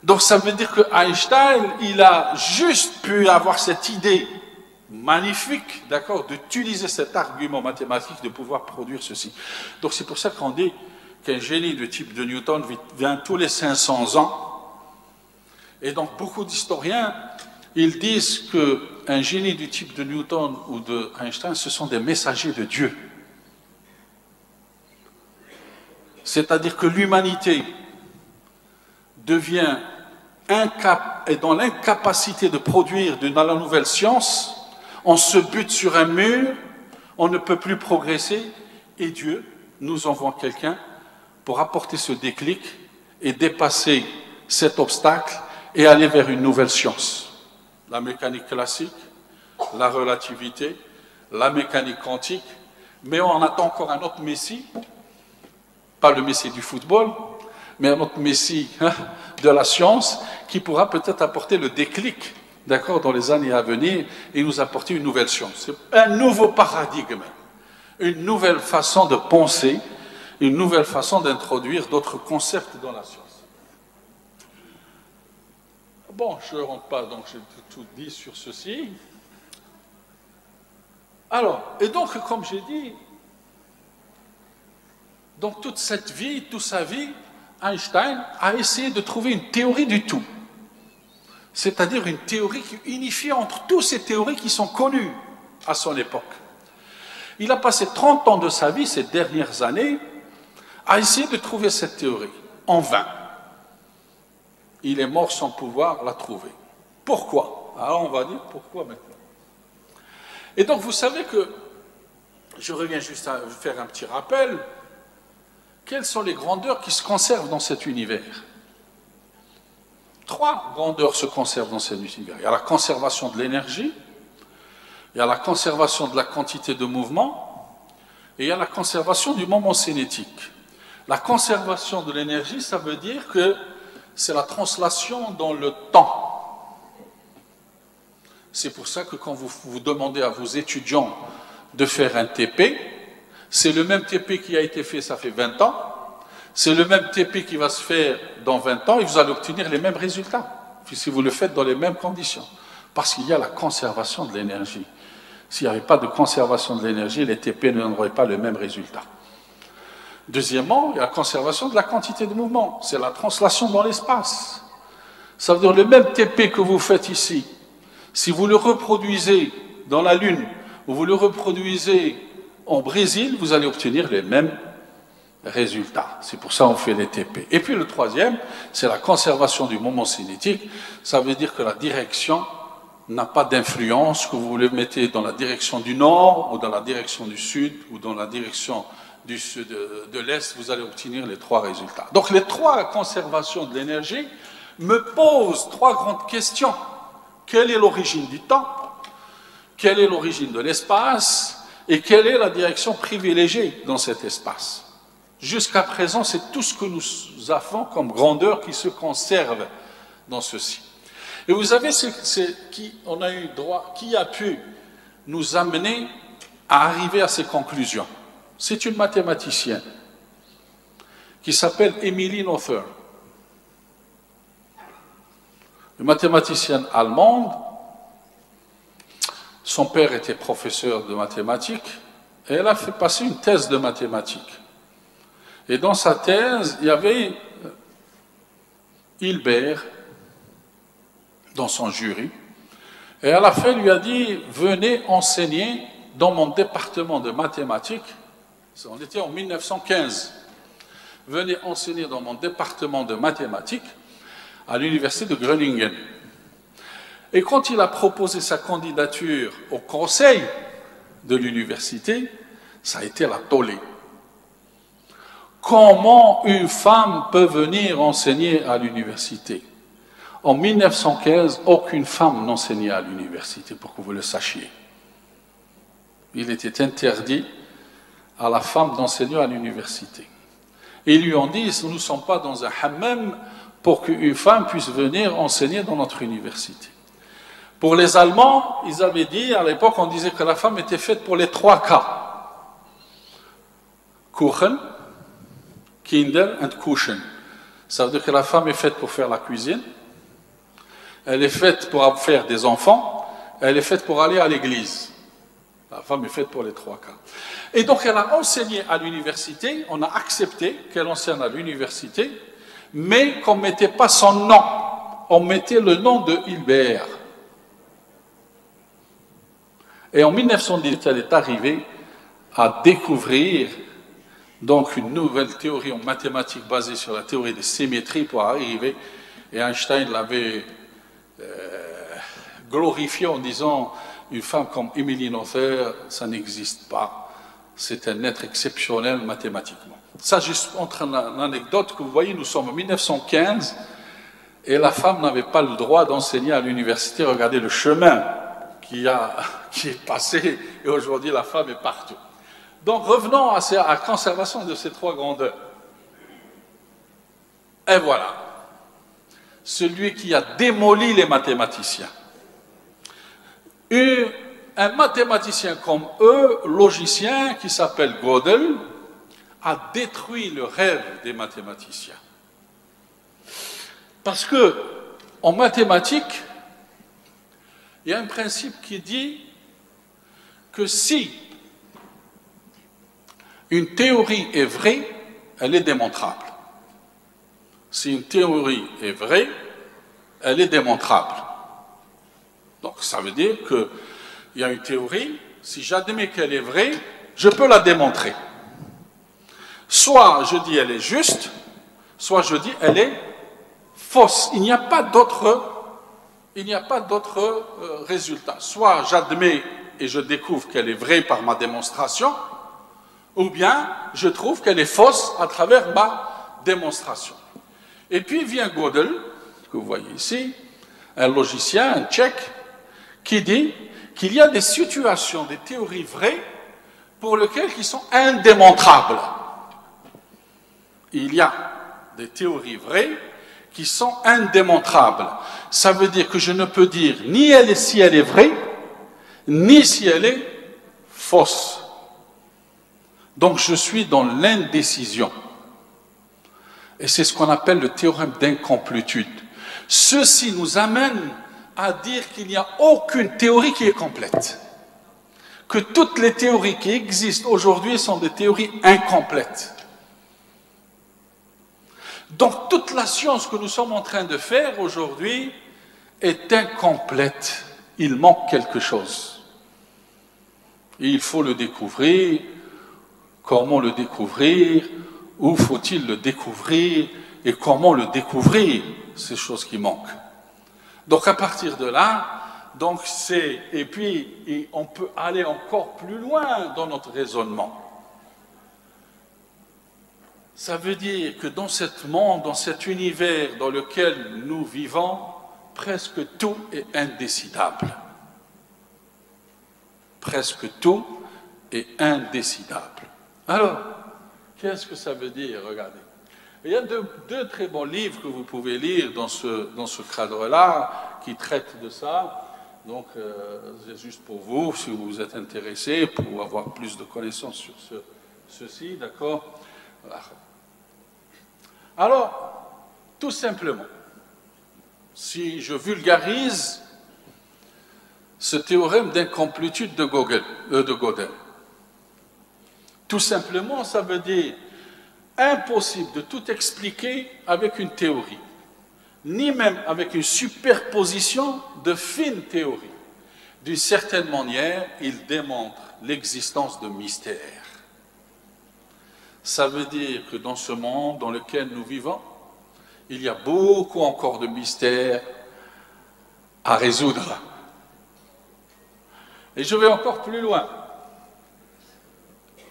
Donc ça veut dire que Einstein, il a juste pu avoir cette idée magnifique, d'accord, d'utiliser cet argument mathématique, de pouvoir produire ceci. Donc c'est pour ça qu'on dit qu'un génie de type de Newton vient tous les 500 ans. Et donc beaucoup d'historiens, ils disent qu'un génie du type de Newton ou de Einstein, ce sont des messagers de Dieu. C'est-à-dire que l'humanité devient est dans l'incapacité de produire de la nouvelle science. On se bute sur un mur, on ne peut plus progresser, et Dieu nous envoie quelqu'un pour apporter ce déclic et dépasser cet obstacle et aller vers une nouvelle science. La mécanique classique, la relativité, la mécanique quantique, mais on attend encore un autre messie, pas le messie du football, mais un autre messie de la science qui pourra peut-être apporter le déclic, d'accord, dans les années à venir et nous apporter une nouvelle science. C'est un nouveau paradigme, une nouvelle façon de penser, une nouvelle façon d'introduire d'autres concepts dans la science. Bon, je ne rentre pas, donc j'ai tout dit sur ceci. Alors, et donc, comme j'ai dit, dans toute cette vie, toute sa vie, Einstein a essayé de trouver une théorie du tout. C'est-à-dire une théorie qui unifie entre toutes ces théories qui sont connues à son époque. Il a passé 30 ans de sa vie, ces dernières années, à essayer de trouver cette théorie, en vain. Il est mort sans pouvoir la trouver. Pourquoi? Alors on va dire pourquoi maintenant. Et donc vous savez que, je reviens juste à faire un petit rappel, quelles sont les grandeurs qui se conservent dans cet univers? 3 grandeurs se conservent dans cet univers. Il y a la conservation de l'énergie, il y a la conservation de la quantité de mouvement, et il y a la conservation du moment cinétique. La conservation de l'énergie, ça veut dire que c'est la translation dans le temps. C'est pour ça que quand vous demandez à vos étudiants de faire un TP, c'est le même TP qui a été fait, ça fait 20 ans, c'est le même TP qui va se faire dans 20 ans et vous allez obtenir les mêmes résultats, si vous le faites dans les mêmes conditions. Parce qu'il y a la conservation de l'énergie. S'il n'y avait pas de conservation de l'énergie, les TP ne donneraient pas le même résultat. Deuxièmement, il y a la conservation de la quantité de mouvement. C'est la translation dans l'espace. Ça veut dire le même TP que vous faites ici, si vous le reproduisez dans la Lune ou vous le reproduisez au Brésil, vous allez obtenir les mêmes résultats. C'est pour ça qu'on fait les TP. Et puis le troisième, c'est la conservation du moment cinétique. Ça veut dire que la direction n'a pas d'influence, que vous le mettez dans la direction du nord ou dans la direction du sud ou dans la direction de l'Est, vous allez obtenir les 3 résultats. Donc les 3 conservations de l'énergie me posent 3 grandes questions. Quelle est l'origine du temps? Quelle est l'origine de l'espace? Et quelle est la direction privilégiée dans cet espace? Jusqu'à présent, c'est tout ce que nous avons comme grandeur qui se conserve dans ceci. Et vous savez, on a eu droit, qui a pu nous amener à arriver à ces conclusions? C'est une mathématicienne qui s'appelle Emily Noether. Une mathématicienne allemande. Son père était professeur de mathématiques et elle a fait passer une thèse de mathématiques. Et dans sa thèse, il y avait Hilbert dans son jury. Et à la fin, il lui a dit, venez enseigner dans mon département de mathématiques. On était en 1915. Venez enseigner dans mon département de mathématiques à l'université de Groningen. Et quand il a proposé sa candidature au conseil de l'université, ça a été la tollée. Comment une femme peut venir enseigner à l'université? En 1915, aucune femme n'enseignait à l'université, pour que vous le sachiez. Il était interdit à la femme d'enseigner à l'université. Et ils lui ont dit, nous ne sommes pas dans un hammam pour qu'une femme puisse venir enseigner dans notre université. Pour les Allemands, ils avaient dit, à l'époque, on disait que la femme était faite pour les 3 cas. Kuchen, Kinder and Kuchen. Ça veut dire que la femme est faite pour faire la cuisine, elle est faite pour faire des enfants, elle est faite pour aller à l'église. La femme est faite pour les 3 cas. Et donc elle a enseigné à l'université, on a accepté qu'elle enseigne à l'université, mais qu'on ne mettait pas son nom, on mettait le nom de Hilbert. Et en 1918, elle est arrivée à découvrir donc une nouvelle théorie en mathématiques basée sur la théorie des symétries pour arriver, et Einstein l'avait glorifié en disant une femme comme Emily Noether, ça n'existe pas, c'est un être exceptionnel mathématiquement. Ça, juste entre l'anecdote que vous voyez, nous sommes en 1915 et la femme n'avait pas le droit d'enseigner à l'université. Regardez le chemin qui est passé, et aujourd'hui la femme est partout. Donc revenons à la conservation de ces 3 grandeurs. Et voilà, celui qui a démoli les mathématiciens. Un mathématicien comme eux, logicien, qui s'appelle Gödel, a détruit le rêve des mathématiciens. Parce que, en mathématiques, il y a un principe qui dit que si une théorie est vraie, elle est démontrable. Si une théorie est vraie, elle est démontrable. Donc ça veut dire qu'il y a une théorie, si j'admets qu'elle est vraie, je peux la démontrer. Soit je dis elle est juste, soit je dis elle est fausse. Il n'y a pas d'autre résultat. Soit j'admets et je découvre qu'elle est vraie par ma démonstration, ou bien je trouve qu'elle est fausse à travers ma démonstration. Et puis vient Gödel, que vous voyez ici, un logicien, un tchèque, qui dit qu'il y a des situations, des théories vraies, pour lesquelles qui sont indémontrables. Il y a des théories vraies qui sont indémontrables. Ça veut dire que je ne peux dire ni si elle est vraie, ni si elle est fausse. Donc je suis dans l'indécision. Et c'est ce qu'on appelle le théorème d'incomplétude. Ceci nous amène à dire qu'il n'y a aucune théorie qui est complète. Que toutes les théories qui existent aujourd'hui sont des théories incomplètes. Donc toute la science que nous sommes en train de faire aujourd'hui est incomplète. Il manque quelque chose. Et il faut le découvrir. Comment le découvrir? Où faut-il le découvrir? Et comment le découvrir? Ces choses qui manquent. Donc à partir de là, et puis on peut aller encore plus loin dans notre raisonnement. Ça veut dire que dans ce monde, dans cet univers dans lequel nous vivons, presque tout est indécidable. Presque tout est indécidable. Alors, qu'est-ce que ça veut dire? Regardez. Il y a deux très bons livres que vous pouvez lire dans ce cadre-là, qui traitent de ça. Donc, c'est juste pour vous, si vous êtes intéressés, pour avoir plus de connaissances sur ceci, d'accord? Voilà. Alors, tout simplement, si je vulgarise ce théorème d'incomplétude de Gödel, tout simplement, ça veut dire impossible de tout expliquer avec une théorie, ni même avec une superposition de fines théories. d'une certaine manière, il démontre l'existence de mystères. Ça veut dire que dans ce monde dans lequel nous vivons, il y a beaucoup encore de mystères à résoudre. Et je vais encore plus loin.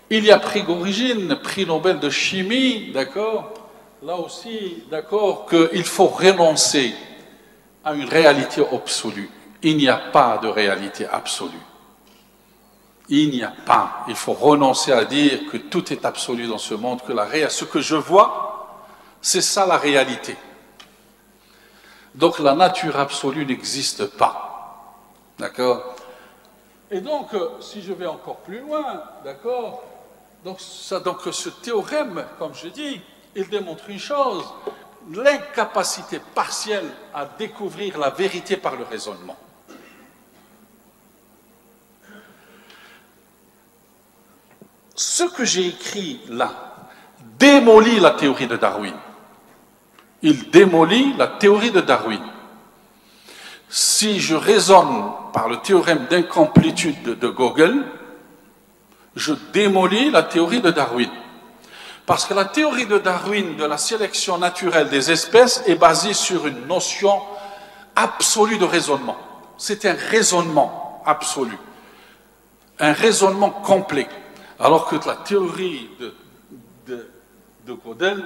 Il y a prix d'origine, prix Nobel de chimie, d'accord? Là aussi, d'accord, qu'il faut renoncer à une réalité absolue. Il n'y a pas de réalité absolue. Il n'y a pas. Il faut renoncer à dire que tout est absolu dans ce monde, que ce que je vois, c'est ça la réalité. Donc la nature absolue n'existe pas. D'accord? Et donc, si je vais encore plus loin, d'accord? Donc ce théorème, comme je dis, il démontre une chose, l'incapacité partielle à découvrir la vérité par le raisonnement. Ce que j'ai écrit là démolit la théorie de Darwin. Il démolit la théorie de Darwin. Si je raisonne par le théorème d'incomplétude de Gödel, je démolis la théorie de Darwin. Parce que la théorie de Darwin de la sélection naturelle des espèces est basée sur une notion absolue de raisonnement. C'est un raisonnement absolu, un raisonnement complet. Alors que la théorie de Gödel,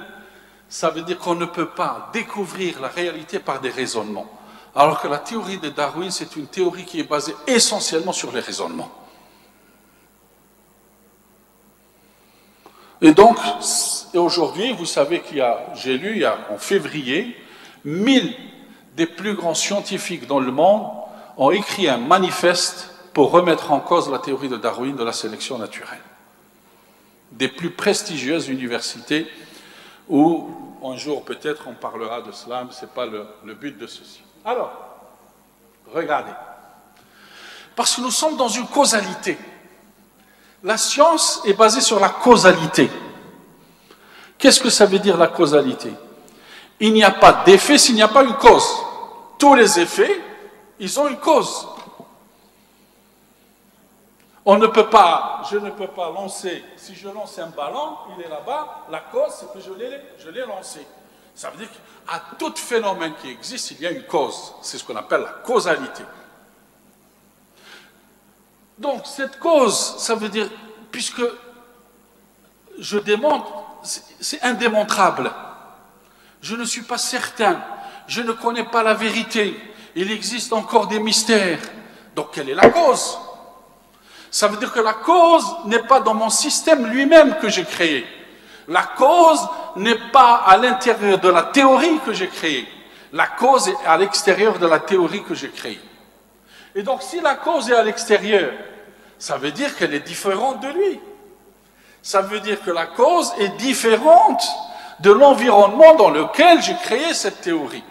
ça veut dire qu'on ne peut pas découvrir la réalité par des raisonnements. Alors que la théorie de Darwin, c'est une théorie qui est basée essentiellement sur les raisonnements. Et donc, aujourd'hui, vous savez j'ai lu en février, 1000 des plus grands scientifiques dans le monde ont écrit un manifeste pour remettre en cause la théorie de Darwin de la sélection naturelle. Des plus prestigieuses universités où un jour peut-être on parlera de cela, mais ce n'est pas le but de ceci. Alors, regardez. Parce que nous sommes dans une causalité. La science est basée sur la causalité. Qu'est-ce que ça veut dire la causalité? Il n'y a pas d'effet s'il n'y a pas une cause. Tous les effets, ils ont une cause. Je ne peux pas lancer, si je lance un ballon, il est là-bas, la cause c'est que je l'ai lancé. Ça veut dire qu'à tout phénomène qui existe, il y a une cause. C'est ce qu'on appelle la causalité. Donc cette cause, ça veut dire, puisque je démontre, c'est indémontrable. Je ne suis pas certain, je ne connais pas la vérité, il existe encore des mystères. Donc quelle est la cause? Ça veut dire que la cause n'est pas dans mon système lui-même que j'ai créé. La cause n'est pas à l'intérieur de la théorie que j'ai créée. La cause est à l'extérieur de la théorie que j'ai créée. Et donc si la cause est à l'extérieur, ça veut dire qu'elle est différente de lui. Ça veut dire que la cause est différente de l'environnement dans lequel j'ai créé cette théorie.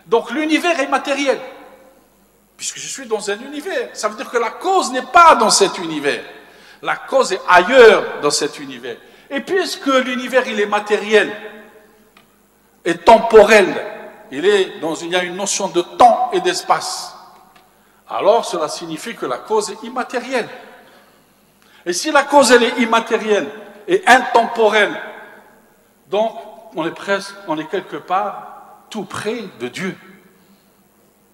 Donc l'univers est matériel. Puisque je suis dans un univers, ça veut dire que la cause n'est pas dans cet univers. La cause est ailleurs dans cet univers. Et puisque l'univers, il est matériel et temporel, il y a une notion de temps et d'espace, alors cela signifie que la cause est immatérielle. Et si la cause, elle est immatérielle et intemporelle, donc on est quelque part tout près de Dieu.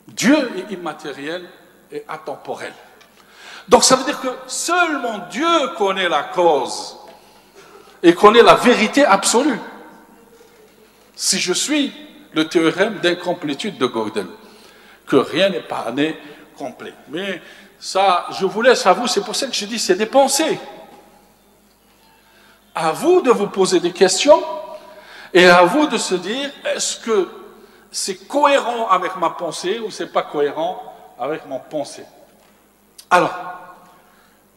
Dieu est immatériel et atemporel. Donc ça veut dire que seulement Dieu connaît la cause et connaît la vérité absolue. Si je suis le théorème d'incomplétude de Gödel, que rien n'est pas né complet. Mais ça, je vous laisse à vous, c'est pour ça que je dis c'est des pensées. À vous de vous poser des questions et à vous de se dire, est-ce que c'est cohérent avec ma pensée ou c'est pas cohérent avec mon pensée? Alors,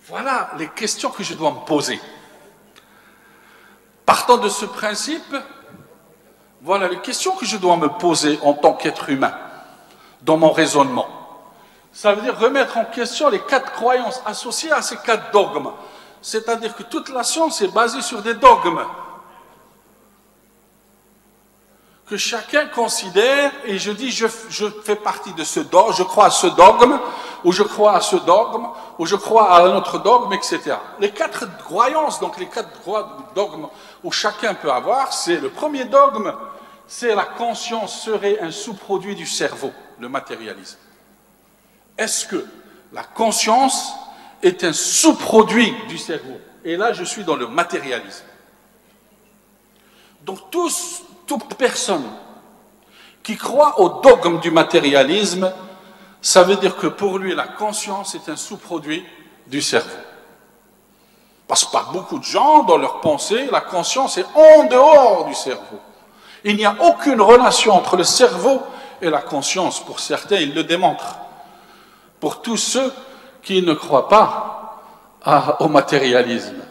voilà les questions que je dois me poser. Partant de ce principe, voilà les questions que je dois me poser en tant qu'être humain, dans mon raisonnement. Ça veut dire remettre en question les 4 croyances associées à ces 4 dogmes. C'est-à-dire que toute la science est basée sur des dogmes. que chacun considère, et je dis je fais partie de ce dogme, je crois à ce dogme, ou je crois à ce dogme, ou je crois à un autre dogme, etc. Les 4 croyances, donc les 4 dogmes où chacun peut avoir, c'est le premier dogme, c'est la conscience serait un sous-produit du cerveau, le matérialisme. Est-ce que la conscience est un sous-produit du cerveau? Et là, je suis dans le matérialisme. Donc, toute personne qui croit au dogme du matérialisme, ça veut dire que pour lui, la conscience est un sous-produit du cerveau. Parce que par beaucoup de gens, dans leur pensée, la conscience est en dehors du cerveau. Il n'y a aucune relation entre le cerveau et la conscience. Pour certains, ils le démontrent. Pour tous ceux qui ne croient pas au matérialisme.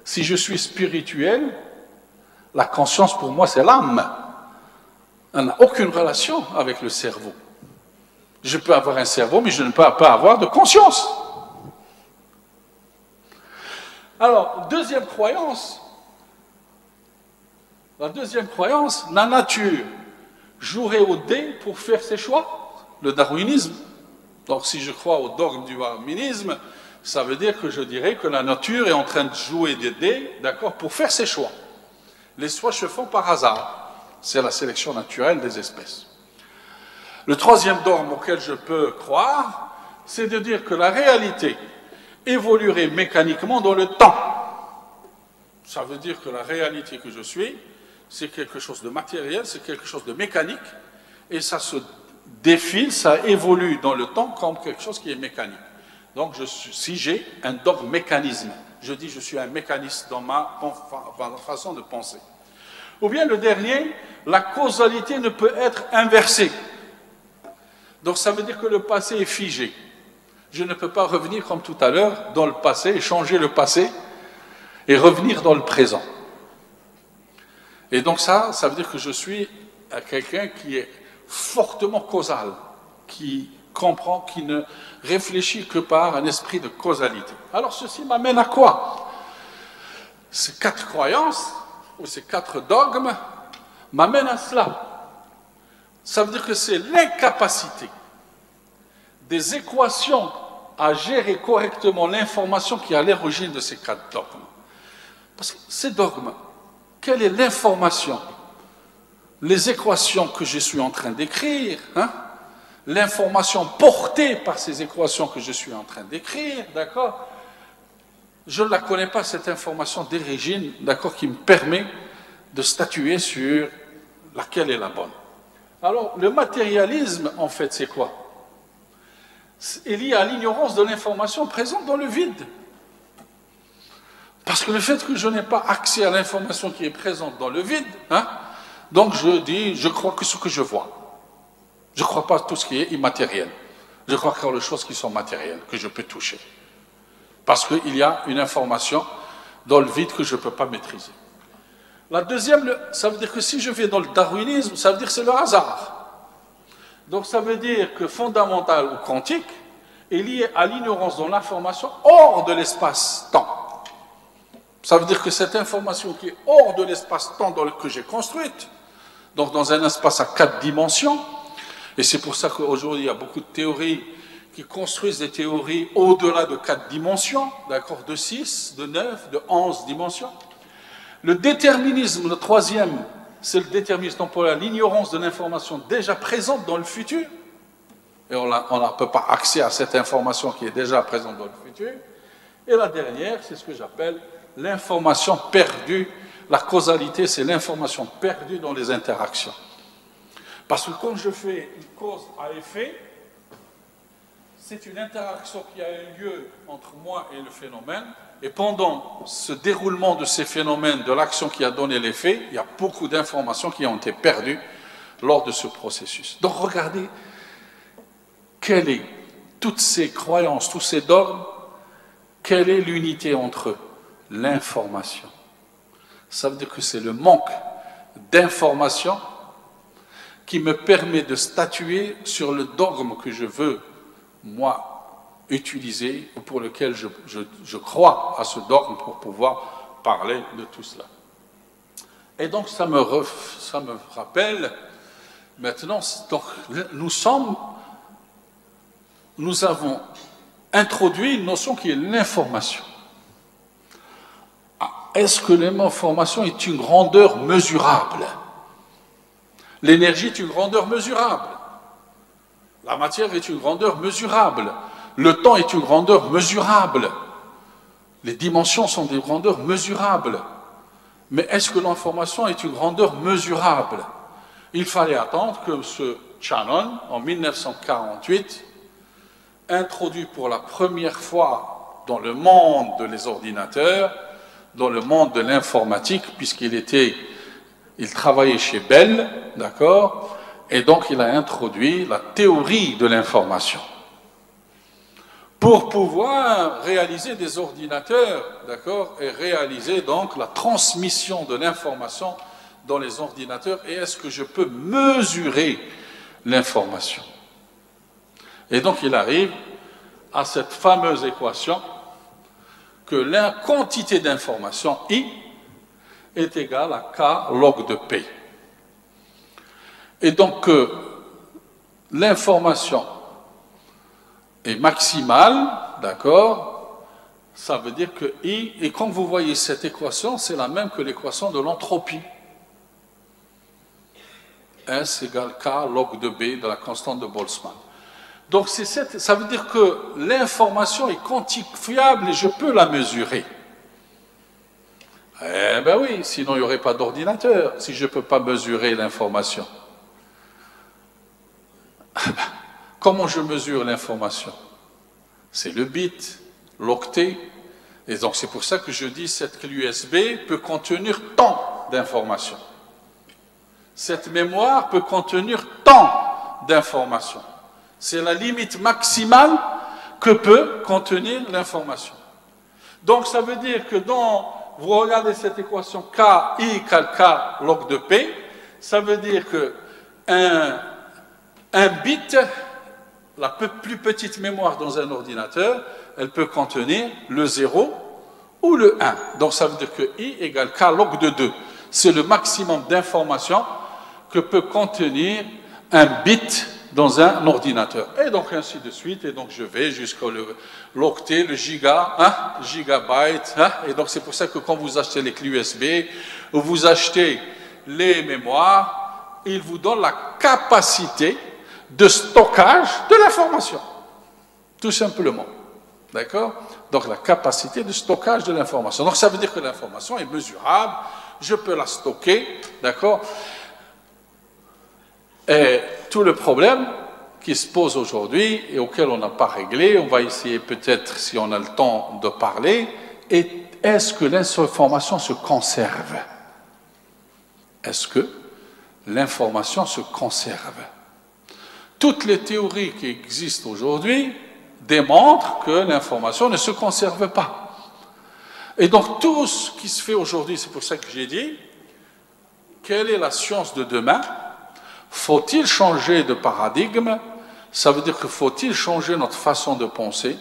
Si je suis spirituel, la conscience pour moi c'est l'âme. Elle n'a aucune relation avec le cerveau. Je peux avoir un cerveau, mais je ne peux pas avoir de conscience. Alors, deuxième croyance, la nature jouerait au dé pour faire ses choix, le darwinisme. Donc si je crois au dogme du darwinisme, ça veut dire que je dirais que la nature est en train de jouer des dés, d'accord, pour faire ses choix. Les choix se font par hasard. C'est la sélection naturelle des espèces. Le troisième dogme auquel je peux croire, c'est de dire que la réalité évoluerait mécaniquement dans le temps. Ça veut dire que la réalité que je suis, c'est quelque chose de matériel, c'est quelque chose de mécanique, et ça se défile, ça évolue dans le temps comme quelque chose qui est mécanique. Donc, si j'ai un dogme mécanisme, je dis je suis un mécaniste dans ma façon de penser. Ou bien le dernier, la causalité ne peut être inversée. Donc ça veut dire que le passé est figé. Je ne peux pas revenir comme tout à l'heure dans le passé et changer le passé et revenir dans le présent. Et donc ça veut dire que je suis quelqu'un qui est fortement causal, qui comprend, qui ne réfléchit que par un esprit de causalité. Alors ceci m'amène à quoi? Ces 4 croyances, ou ces 4 dogmes, m'amènent à cela. Ça veut dire que c'est l'incapacité des équations à gérer correctement l'information qui est à l'origine de ces 4 dogmes. Parce que ces dogmes, quelle est l'information? Les équations que je suis en train d'écrire, l'information portée par ces équations que je suis en train d'écrire, d'accord? Je ne la connais pas, cette information d'origine, d'accord, qui me permet de statuer sur laquelle est la bonne. Alors, le matérialisme, en fait, c'est quoi? C'est lié à l'ignorance de l'information présente dans le vide. Parce que le fait que je n'ai pas accès à l'information qui est présente dans le vide, donc je dis, je crois que ce que je vois. Je ne crois pas à tout ce qui est immatériel. Je crois qu'à les choses qui sont matérielles, que je peux toucher. Parce qu'il y a une information dans le vide que je ne peux pas maîtriser. La deuxième, ça veut dire que si je vais dans le darwinisme, ça veut dire que c'est le hasard. Donc ça veut dire que fondamental ou quantique est lié à l'ignorance dans l'information hors de l'espace-temps. Ça veut dire que cette information qui est hors de l'espace-temps que j'ai construite, donc dans un espace à 4 dimensions, et c'est pour ça qu'aujourd'hui il y a beaucoup de théories qui construisent des théories au-delà de 4 dimensions, d'accord, de 6, de 9, de 11 dimensions. Le déterminisme, le troisième, c'est le déterminisme temporel, l'ignorance de l'information déjà présente dans le futur, et on n'a pas accès à cette information qui est déjà présente dans le futur. Et la dernière, c'est ce que j'appelle l'information perdue. La causalité, c'est l'information perdue dans les interactions. Parce que quand je fais une cause à effet, c'est une interaction qui a eu lieu entre moi et le phénomène, et pendant ce déroulement de ces phénomènes, de l'action qui a donné l'effet, il y a beaucoup d'informations qui ont été perdues lors de ce processus. Donc regardez, quelle est, toutes ces croyances, tous ces dogmes, quelle est l'unité entre eux? L'information. Ça veut dire que c'est le manque d'information qui me permet de statuer sur le dogme que je veux, moi, utiliser, ou pour lequel je crois à ce dogme pour pouvoir parler de tout cela. Et donc ça me rappelle maintenant, donc, nous avons introduit une notion qui est l'information. Est-ce que l'information est une grandeur mesurable? L'énergie est une grandeur mesurable. La matière est une grandeur mesurable. Le temps est une grandeur mesurable. Les dimensions sont des grandeurs mesurables. Mais est-ce que l'information est une grandeur mesurable? Il fallait attendre que M. Shannon, en 1948, introduit pour la première fois dans le monde des ordinateurs, dans le monde de l'informatique, puisqu'il travaillait chez Bell, d'accord, et donc il a introduit la théorie de l'information pour pouvoir réaliser des ordinateurs, d'accord, et réaliser donc la transmission de l'information dans les ordinateurs. Et est-ce que je peux mesurer l'information? Et donc il arrive à cette fameuse équation que la quantité d'information I est égale à K log de P. Et donc l'information est maximale, d'accord, ça veut dire que I, et quand vous voyez cette équation, c'est la même que l'équation de l'entropie. S égale K log de B de la constante de Boltzmann. Donc ça veut dire que l'information est quantifiable et je peux la mesurer. Eh bien oui, sinon il n'y aurait pas d'ordinateur, si je ne peux pas mesurer l'information. Comment je mesure l'information? C'est le bit, l'octet. Et donc c'est pour ça que je dis cette clé USB peut contenir tant d'informations. Cette mémoire peut contenir tant d'informations. C'est la limite maximale que peut contenir l'information. Donc ça veut dire que vous regardez cette équation K, I égale K log de P, ça veut dire que un bit, la plus petite mémoire dans un ordinateur, elle peut contenir le 0 ou le 1. Donc ça veut dire que I égale K log de 2. C'est le maximum d'informations que peut contenir un bit dans un ordinateur. Et donc ainsi de suite, et donc je vais jusqu'au l'octet, le gigabyte, et donc c'est pour ça que quand vous achetez les clés USB, ou vous achetez les mémoires, ils vous donnent la capacité de stockage de l'information. Tout simplement. D'accord? Donc la capacité de stockage de l'information. Donc ça veut dire que l'information est mesurable, je peux la stocker, d'accord? Et tout le problème qui se pose aujourd'hui et auquel on n'a pas réglé, on va essayer peut-être, si on a le temps de parler, est-ce que l'information se conserve? Est-ce que l'information se conserve? Toutes les théories qui existent aujourd'hui démontrent que l'information ne se conserve pas. Et donc tout ce qui se fait aujourd'hui, c'est pour ça que j'ai dit, quelle est la science de demain? Faut-il changer de paradigme? Ça veut dire que faut-il changer notre façon de penser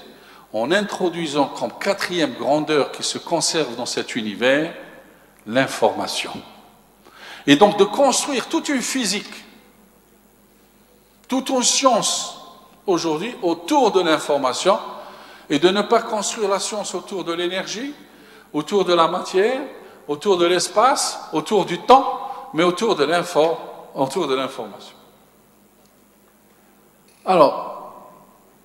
en introduisant comme quatrième grandeur qui se conserve dans cet univers l'information. Et donc de construire toute une physique, toute une science aujourd'hui autour de l'information et de ne pas construire la science autour de l'énergie, autour de la matière, autour de l'espace, autour du temps, mais autour de l'information. Alors,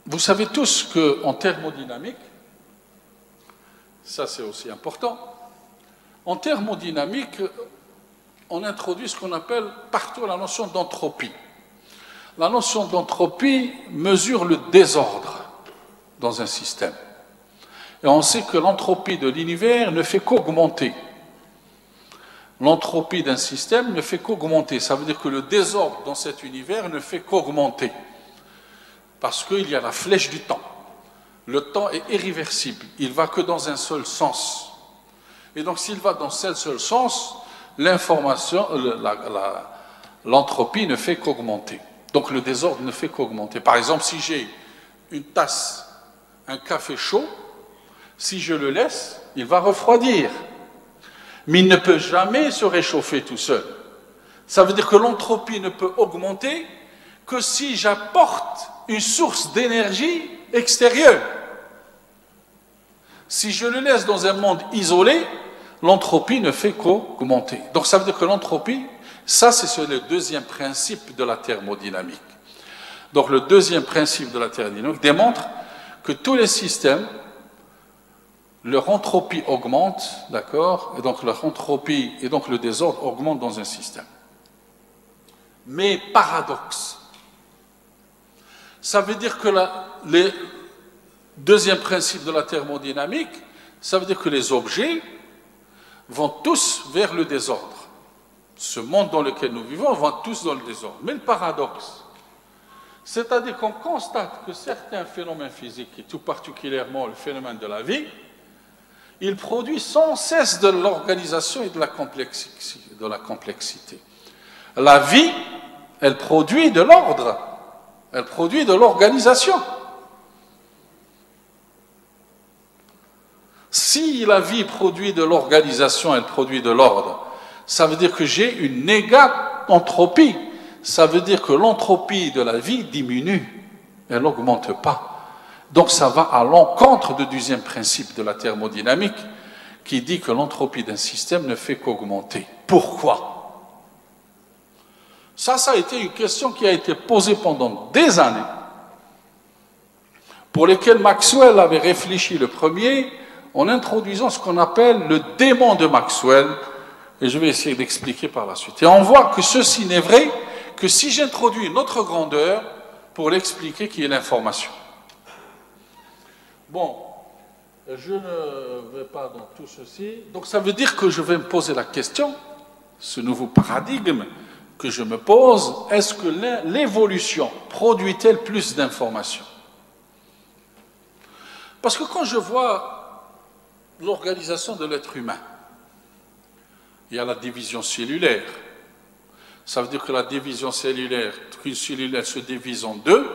vous savez tous qu'en thermodynamique, ça c'est aussi important, en thermodynamique, on introduit ce qu'on appelle partout la notion d'entropie. La notion d'entropie mesure le désordre dans un système. Et on sait que l'entropie de l'univers ne fait qu'augmenter. L'entropie d'un système ne fait qu'augmenter. Ça veut dire que le désordre dans cet univers ne fait qu'augmenter. Parce qu'il y a la flèche du temps. Le temps est irréversible. Il ne va que dans un seul sens. Et donc s'il va dans un seul sens, l'entropie ne fait qu'augmenter. Donc le désordre ne fait qu'augmenter. Par exemple, si j'ai une tasse, un café chaud, si je le laisse, il va refroidir. mais il ne peut jamais se réchauffer tout seul. Ça veut dire que l'entropie ne peut augmenter que si j'apporte une source d'énergie extérieure. Si je le laisse dans un monde isolé, l'entropie ne fait qu'augmenter. Donc ça veut dire que l'entropie, ça c'est le deuxième principe de la thermodynamique. Donc le deuxième principe de la thermodynamique démontre que tous les systèmes, leur entropie augmente, d'accord, et donc leur entropie et donc le désordre augmentent dans un système. Mais paradoxe, ça veut dire que le deuxième principe de la thermodynamique, ça veut dire que les objets vont tous vers le désordre. Ce monde dans lequel nous vivons va tous dans le désordre. Mais le paradoxe, c'est-à-dire qu'on constate que certains phénomènes physiques, et tout particulièrement le phénomène de la vie, ils produisent sans cesse de l'organisation et de la complexité. La vie, elle produit de l'ordre, elle produit de l'organisation. Si la vie produit de l'organisation, elle produit de l'ordre, ça veut dire que j'ai une négatentropie. Ça veut dire que l'entropie de la vie diminue, elle n'augmente pas. Donc ça va à l'encontre du deuxième principe de la thermodynamique qui dit que l'entropie d'un système ne fait qu'augmenter. Pourquoi ? Ça a été une question qui a été posée pendant des années, pour lesquelles Maxwell avait réfléchi le premier en introduisant ce qu'on appelle le démon de Maxwell, et je vais essayer d'expliquer par la suite. Et on voit que ceci n'est vrai que si j'introduis une autre grandeur pour l'expliquer qui est l'information. Bon, je ne vais pas dans tout ceci. Donc ça veut dire que je vais me poser la question, ce nouveau paradigme que je me pose, est-ce que l'évolution produit-elle plus d'informations? Parce que quand je vois l'organisation de l'être humain, il y a la division cellulaire. Ça veut dire que la division cellulaire, qu'une cellule elle se divise en deux,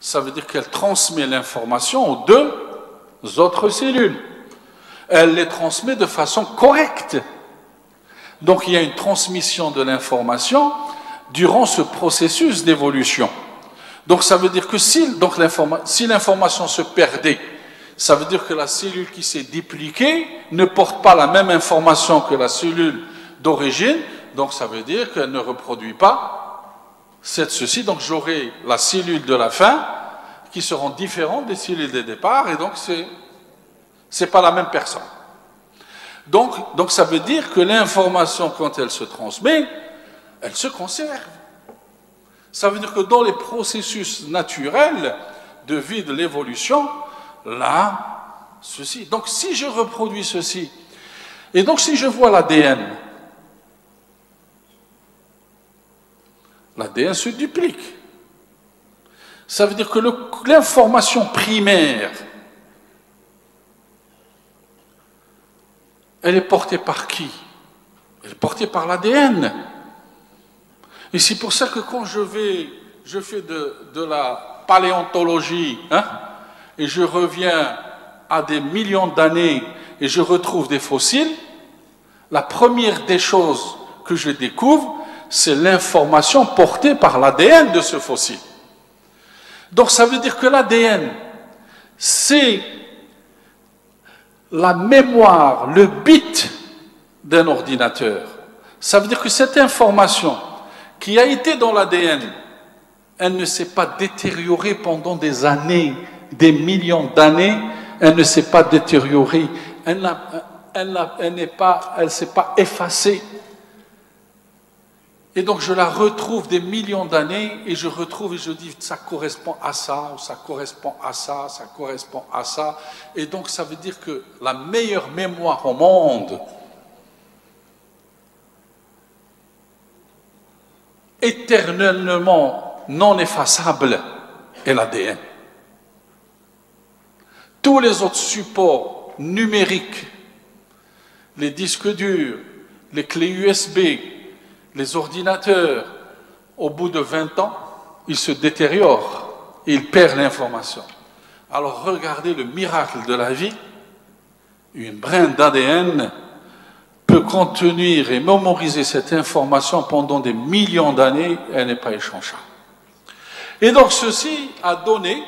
ça veut dire qu'elle transmet l'information aux deux autres cellules. Elle les transmet de façon correcte. Donc il y a une transmission de l'information durant ce processus d'évolution. Donc ça veut dire que si l'information se perdait, ça veut dire que la cellule qui s'est dupliquée ne porte pas la même information que la cellule d'origine, donc ça veut dire qu'elle ne reproduit pas ceci. Donc j'aurai la cellule de la fin qui seront différentes des cellules de départ, et donc c'est pas la même personne. Donc ça veut dire que l'information, quand elle se transmet, elle se conserve. Ça veut dire que dans les processus naturels de vie, de l'évolution, là, ceci. Donc si je reproduis ceci, et donc si je vois l'ADN se duplique. Ça veut dire que l'information primaire, elle est portée par qui? Elle est portée par l'ADN. Et c'est pour ça que quand je fais de la paléontologie, et je reviens à des millions d'années et je retrouve des fossiles, la première des choses que je découvre, c'est l'information portée par l'ADN de ce fossile. Donc ça veut dire que l'ADN, c'est la mémoire, le bit d'un ordinateur. Ça veut dire que cette information qui a été dans l'ADN, elle ne s'est pas détériorée pendant des années, des millions d'années, elle ne s'est pas détériorée, elle ne s'est pas effacée. Et donc je la retrouve des millions d'années, et je retrouve et je dis ça correspond à ça, ou ça correspond à ça, ça correspond à ça. Et donc ça veut dire que la meilleure mémoire au monde, éternellement non effaçable, est l'ADN. Tous les autres supports numériques, les disques durs, les clés USB, les ordinateurs, au bout de 20 ans, ils se détériorent, ils perdent l'information. Alors regardez le miracle de la vie, une brin d'ADN peut contenir et mémoriser cette information pendant des millions d'années, elle n'est pas échangeable. Et donc ceci a donné,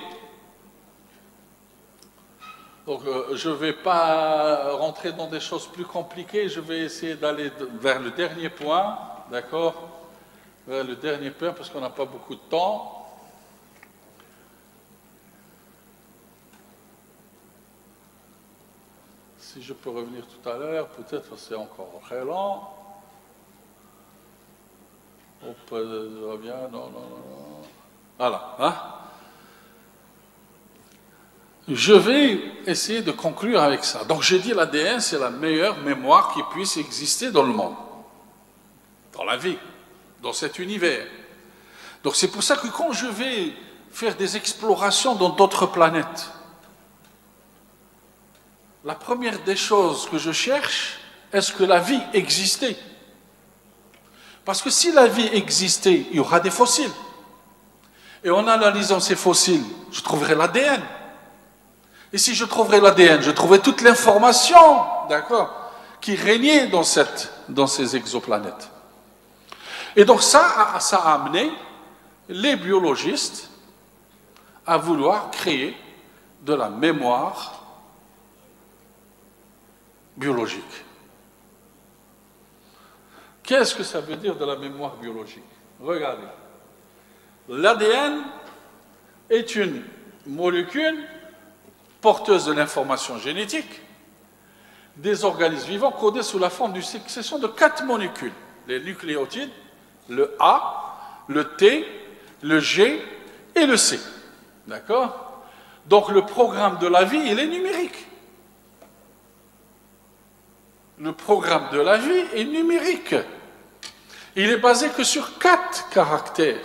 donc je ne vais pas rentrer dans des choses plus compliquées, je vais essayer d'aller vers le dernier point, d'accord, vers le dernier point parce qu'on n'a pas beaucoup de temps. Si je peux revenir tout à l'heure, peut-être c'est encore très lent. Hop, ça va bien, non. Voilà. Hein? Je vais essayer de conclure avec ça. Donc j'ai dit l'ADN, c'est la meilleure mémoire qui puisse exister dans le monde, dans la vie, dans cet univers. Donc c'est pour ça que quand je vais faire des explorations dans d'autres planètes, la première des choses que je cherche, est-ce que la vie existait? Parce que si la vie existait, il y aura des fossiles. Et en analysant ces fossiles, je trouverai l'ADN. Et si je trouverai l'ADN, je trouverai toute l'information, d'accord, qui régnait dans ces exoplanètes. Et donc ça a amené les biologistes à vouloir créer de la mémoire biologique. Qu'est-ce que ça veut dire de la mémoire biologique? Regardez. L'ADN est une molécule porteuse de l'information génétique des organismes vivants codés sous la forme d'une succession de 4 molécules. Les nucléotides, le A, le T, le G et le C. D'accord? Donc le programme de la vie, il est numérique. Le programme de la vie est numérique. Il est basé que sur 4 caractères.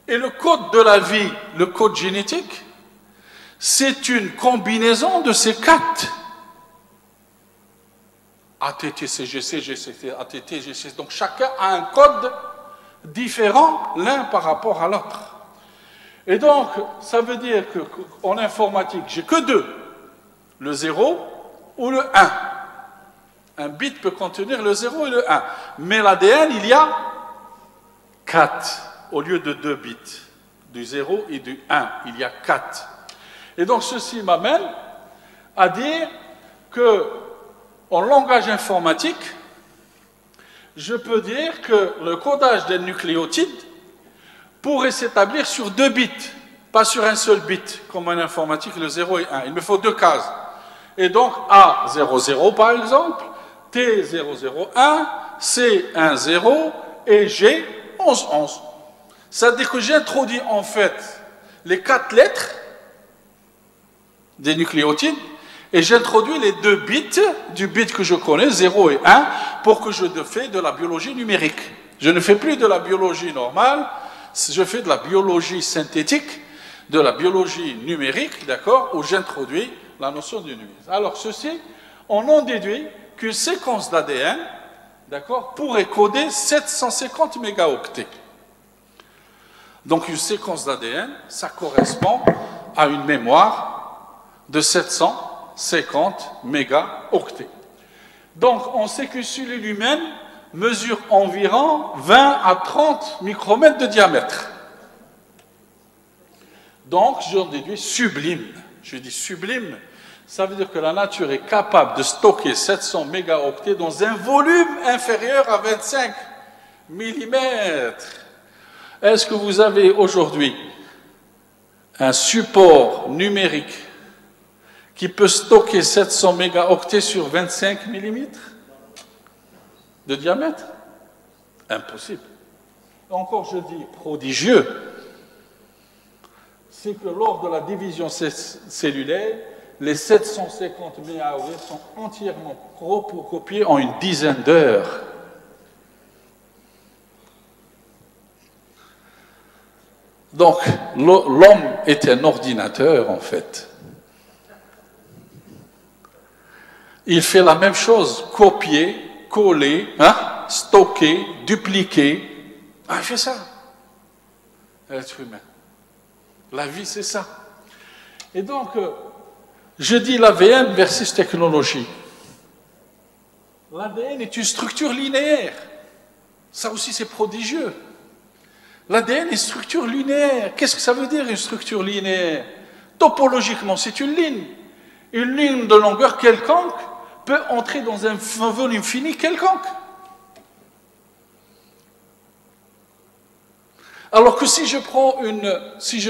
Et le code de la vie, le code génétique, c'est une combinaison de ces 4. ATT, CGC, GCT, ATT, GCT. Donc chacun a un code différent l'un par rapport à l'autre. Et donc, ça veut dire qu'en informatique, j'ai que 2. Le 0 ou le 1. Un bit peut contenir le 0 et le 1. Mais l'ADN, il y a 4 au lieu de 2 bits. Du 0 et du 1, il y a 4. Et donc ceci m'amène à dire que en langage informatique, je peux dire que le codage des nucléotides pourrait s'établir sur 2 bits, pas sur un seul bit, comme en informatique, le 0 et 1. Il me faut 2 cases. Et donc A00 par exemple, T001, C10 et G1111. C'est-à-dire que j'introduis en fait les 4 lettres des nucléotides et j'introduis les 2 bits du bit que je connais, 0 et 1, pour que je fais de la biologie numérique. Je ne fais plus de la biologie normale, je fais de la biologie synthétique, de la biologie numérique, d'accord, où j'introduis la notion du numérique. Alors ceci, on en déduit qu'une séquence d'ADN, d'accord, pourrait coder 750 mégaoctets. Donc une séquence d'ADN, ça correspond à une mémoire de 750 mégaoctets. Donc on sait qu'une cellule humaine mesure environ 20 à 30 micromètres de diamètre. Donc j'en déduis sublime. Je dis sublime, ça veut dire que la nature est capable de stocker 700 mégaoctets dans un volume inférieur à 25 mm. Est-ce que vous avez aujourd'hui un support numérique qui peut stocker 700 mégaoctets sur 25 mm de diamètre? Impossible. Encore je dis prodigieux, c'est que lors de la division cellulaire, les 750 mégaoctets sont entièrement recopiés en une dizaine d'heures. Donc, l'homme est un ordinateur, en fait. Il fait la même chose, copier, coller, stocker, dupliquer. Il fait ça. L'être humain. La vie, c'est ça. Et donc, je dis l'AVM versus technologie. L'ADN est une structure linéaire. Ça aussi, c'est prodigieux. L'ADN est une structure linéaire. Qu'est-ce que ça veut dire, une structure linéaire? Topologiquement, c'est une ligne. Une ligne de longueur quelconque peut entrer dans un volume fini quelconque. Alors que si je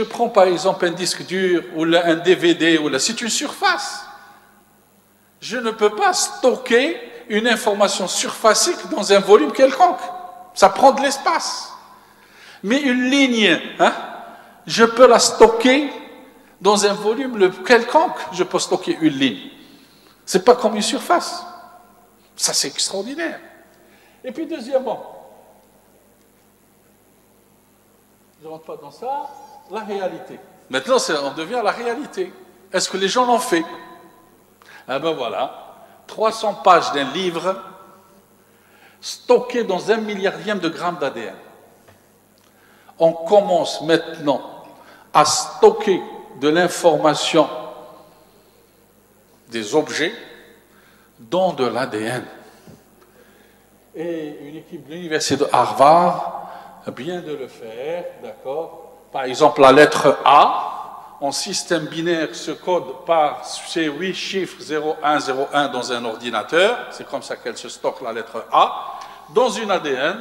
prends par exemple un disque dur ou un DVD, c'est une surface. Je ne peux pas stocker une information surfacique dans un volume quelconque. Ça prend de l'espace. Mais une ligne, je peux la stocker dans un volume quelconque. Je peux stocker une ligne. Ce n'est pas comme une surface. Ça, c'est extraordinaire. Et puis, deuxièmement, je ne rentre pas dans ça, la réalité. Maintenant, on devient la réalité. Est-ce que les gens l'ont fait? Ah ben voilà, 300 pages d'un livre stocké dans 1 milliardième de grammes d'ADN. On commence maintenant à stocker de l'information des objets dans de l'ADN. Et une équipe de l'université de Harvard vient de le faire, d'accord? Par exemple, la lettre A, en système binaire, se code par ces 8 chiffres 0101 dans un ordinateur. C'est comme ça qu'elle se stocke, la lettre A, dans une ADN.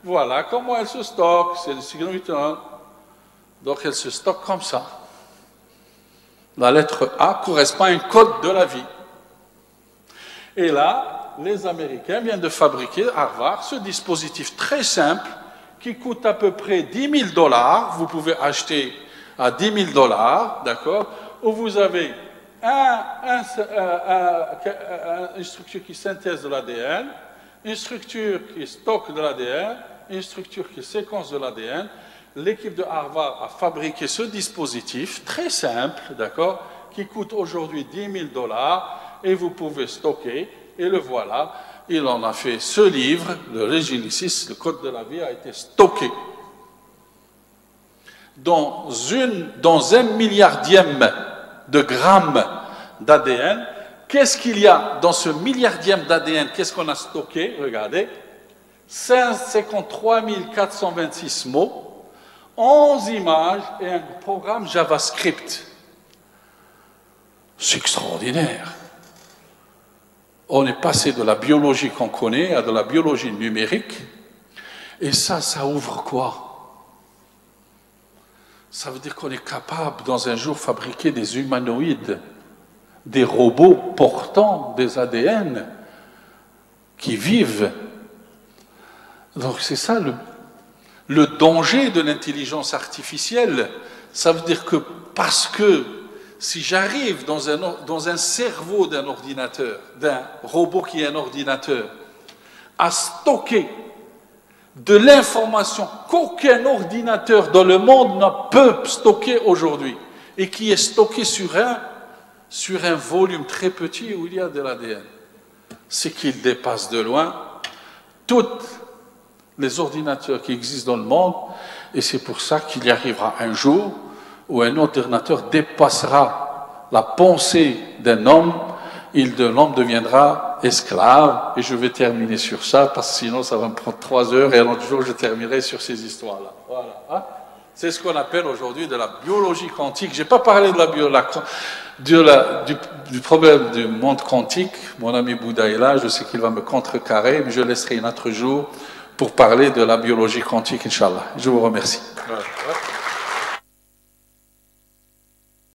Voilà comment elle se stocke. C'est le signe 81. Donc, elle se stocke comme ça. La lettre A correspond à un code de la vie. Et là, les Américains viennent de fabriquer, Harvard, ce dispositif très simple qui coûte à peu près 10 000 $. Vous pouvez acheter à 10 000 $, d'accord, où vous avez une structure qui synthèse de l'ADN, une structure qui stocke de l'ADN, une structure qui séquence de l'ADN. L'équipe de Harvard a fabriqué ce dispositif très simple, d'accord, qui coûte aujourd'hui 10 000 $, et vous pouvez stocker, et le voilà. Il en a fait ce livre, le Génesis, le code de la vie a été stocké dans 1 milliardième de grammes d'ADN. Qu'est-ce qu'il y a dans ce milliardième d'ADN? Qu'est-ce qu'on a stocké? Regardez, 53 426 mots, 11 images et un programme JavaScript. C'est extraordinaire. On est passé de la biologie qu'on connaît à de la biologie numérique. Et ça ouvre quoi? Ça veut dire qu'on est capable, dans un jour, fabriquer des humanoïdes, des robots portant des ADN qui vivent. Donc c'est ça le danger de l'intelligence artificielle. Ça veut dire que parce que si j'arrive dans un cerveau d'un ordinateur, d'un robot qui est un ordinateur, à stocker de l'information qu'aucun ordinateur dans le monde ne peut stocker aujourd'hui, et qui est stocké sur un volume très petit où il y a de l'ADN, c'est qu'il dépasse de loin tous les ordinateurs qui existent dans le monde, et c'est pour ça qu'il y arrivera un jour où un ordinateur dépassera la pensée d'un homme, l'homme deviendra esclave. Et je vais terminer sur ça, parce que sinon ça va me prendre 3 heures, et un autre jour je terminerai sur ces histoires-là. Voilà. C'est ce qu'on appelle aujourd'hui de la biologie quantique. Je n'ai pas parlé du problème du monde quantique. Mon ami Bouddha est là, je sais qu'il va me contrecarrer, mais je laisserai un autre jour pour parler de la biologie quantique, Inch'Allah. Je vous remercie. Voilà.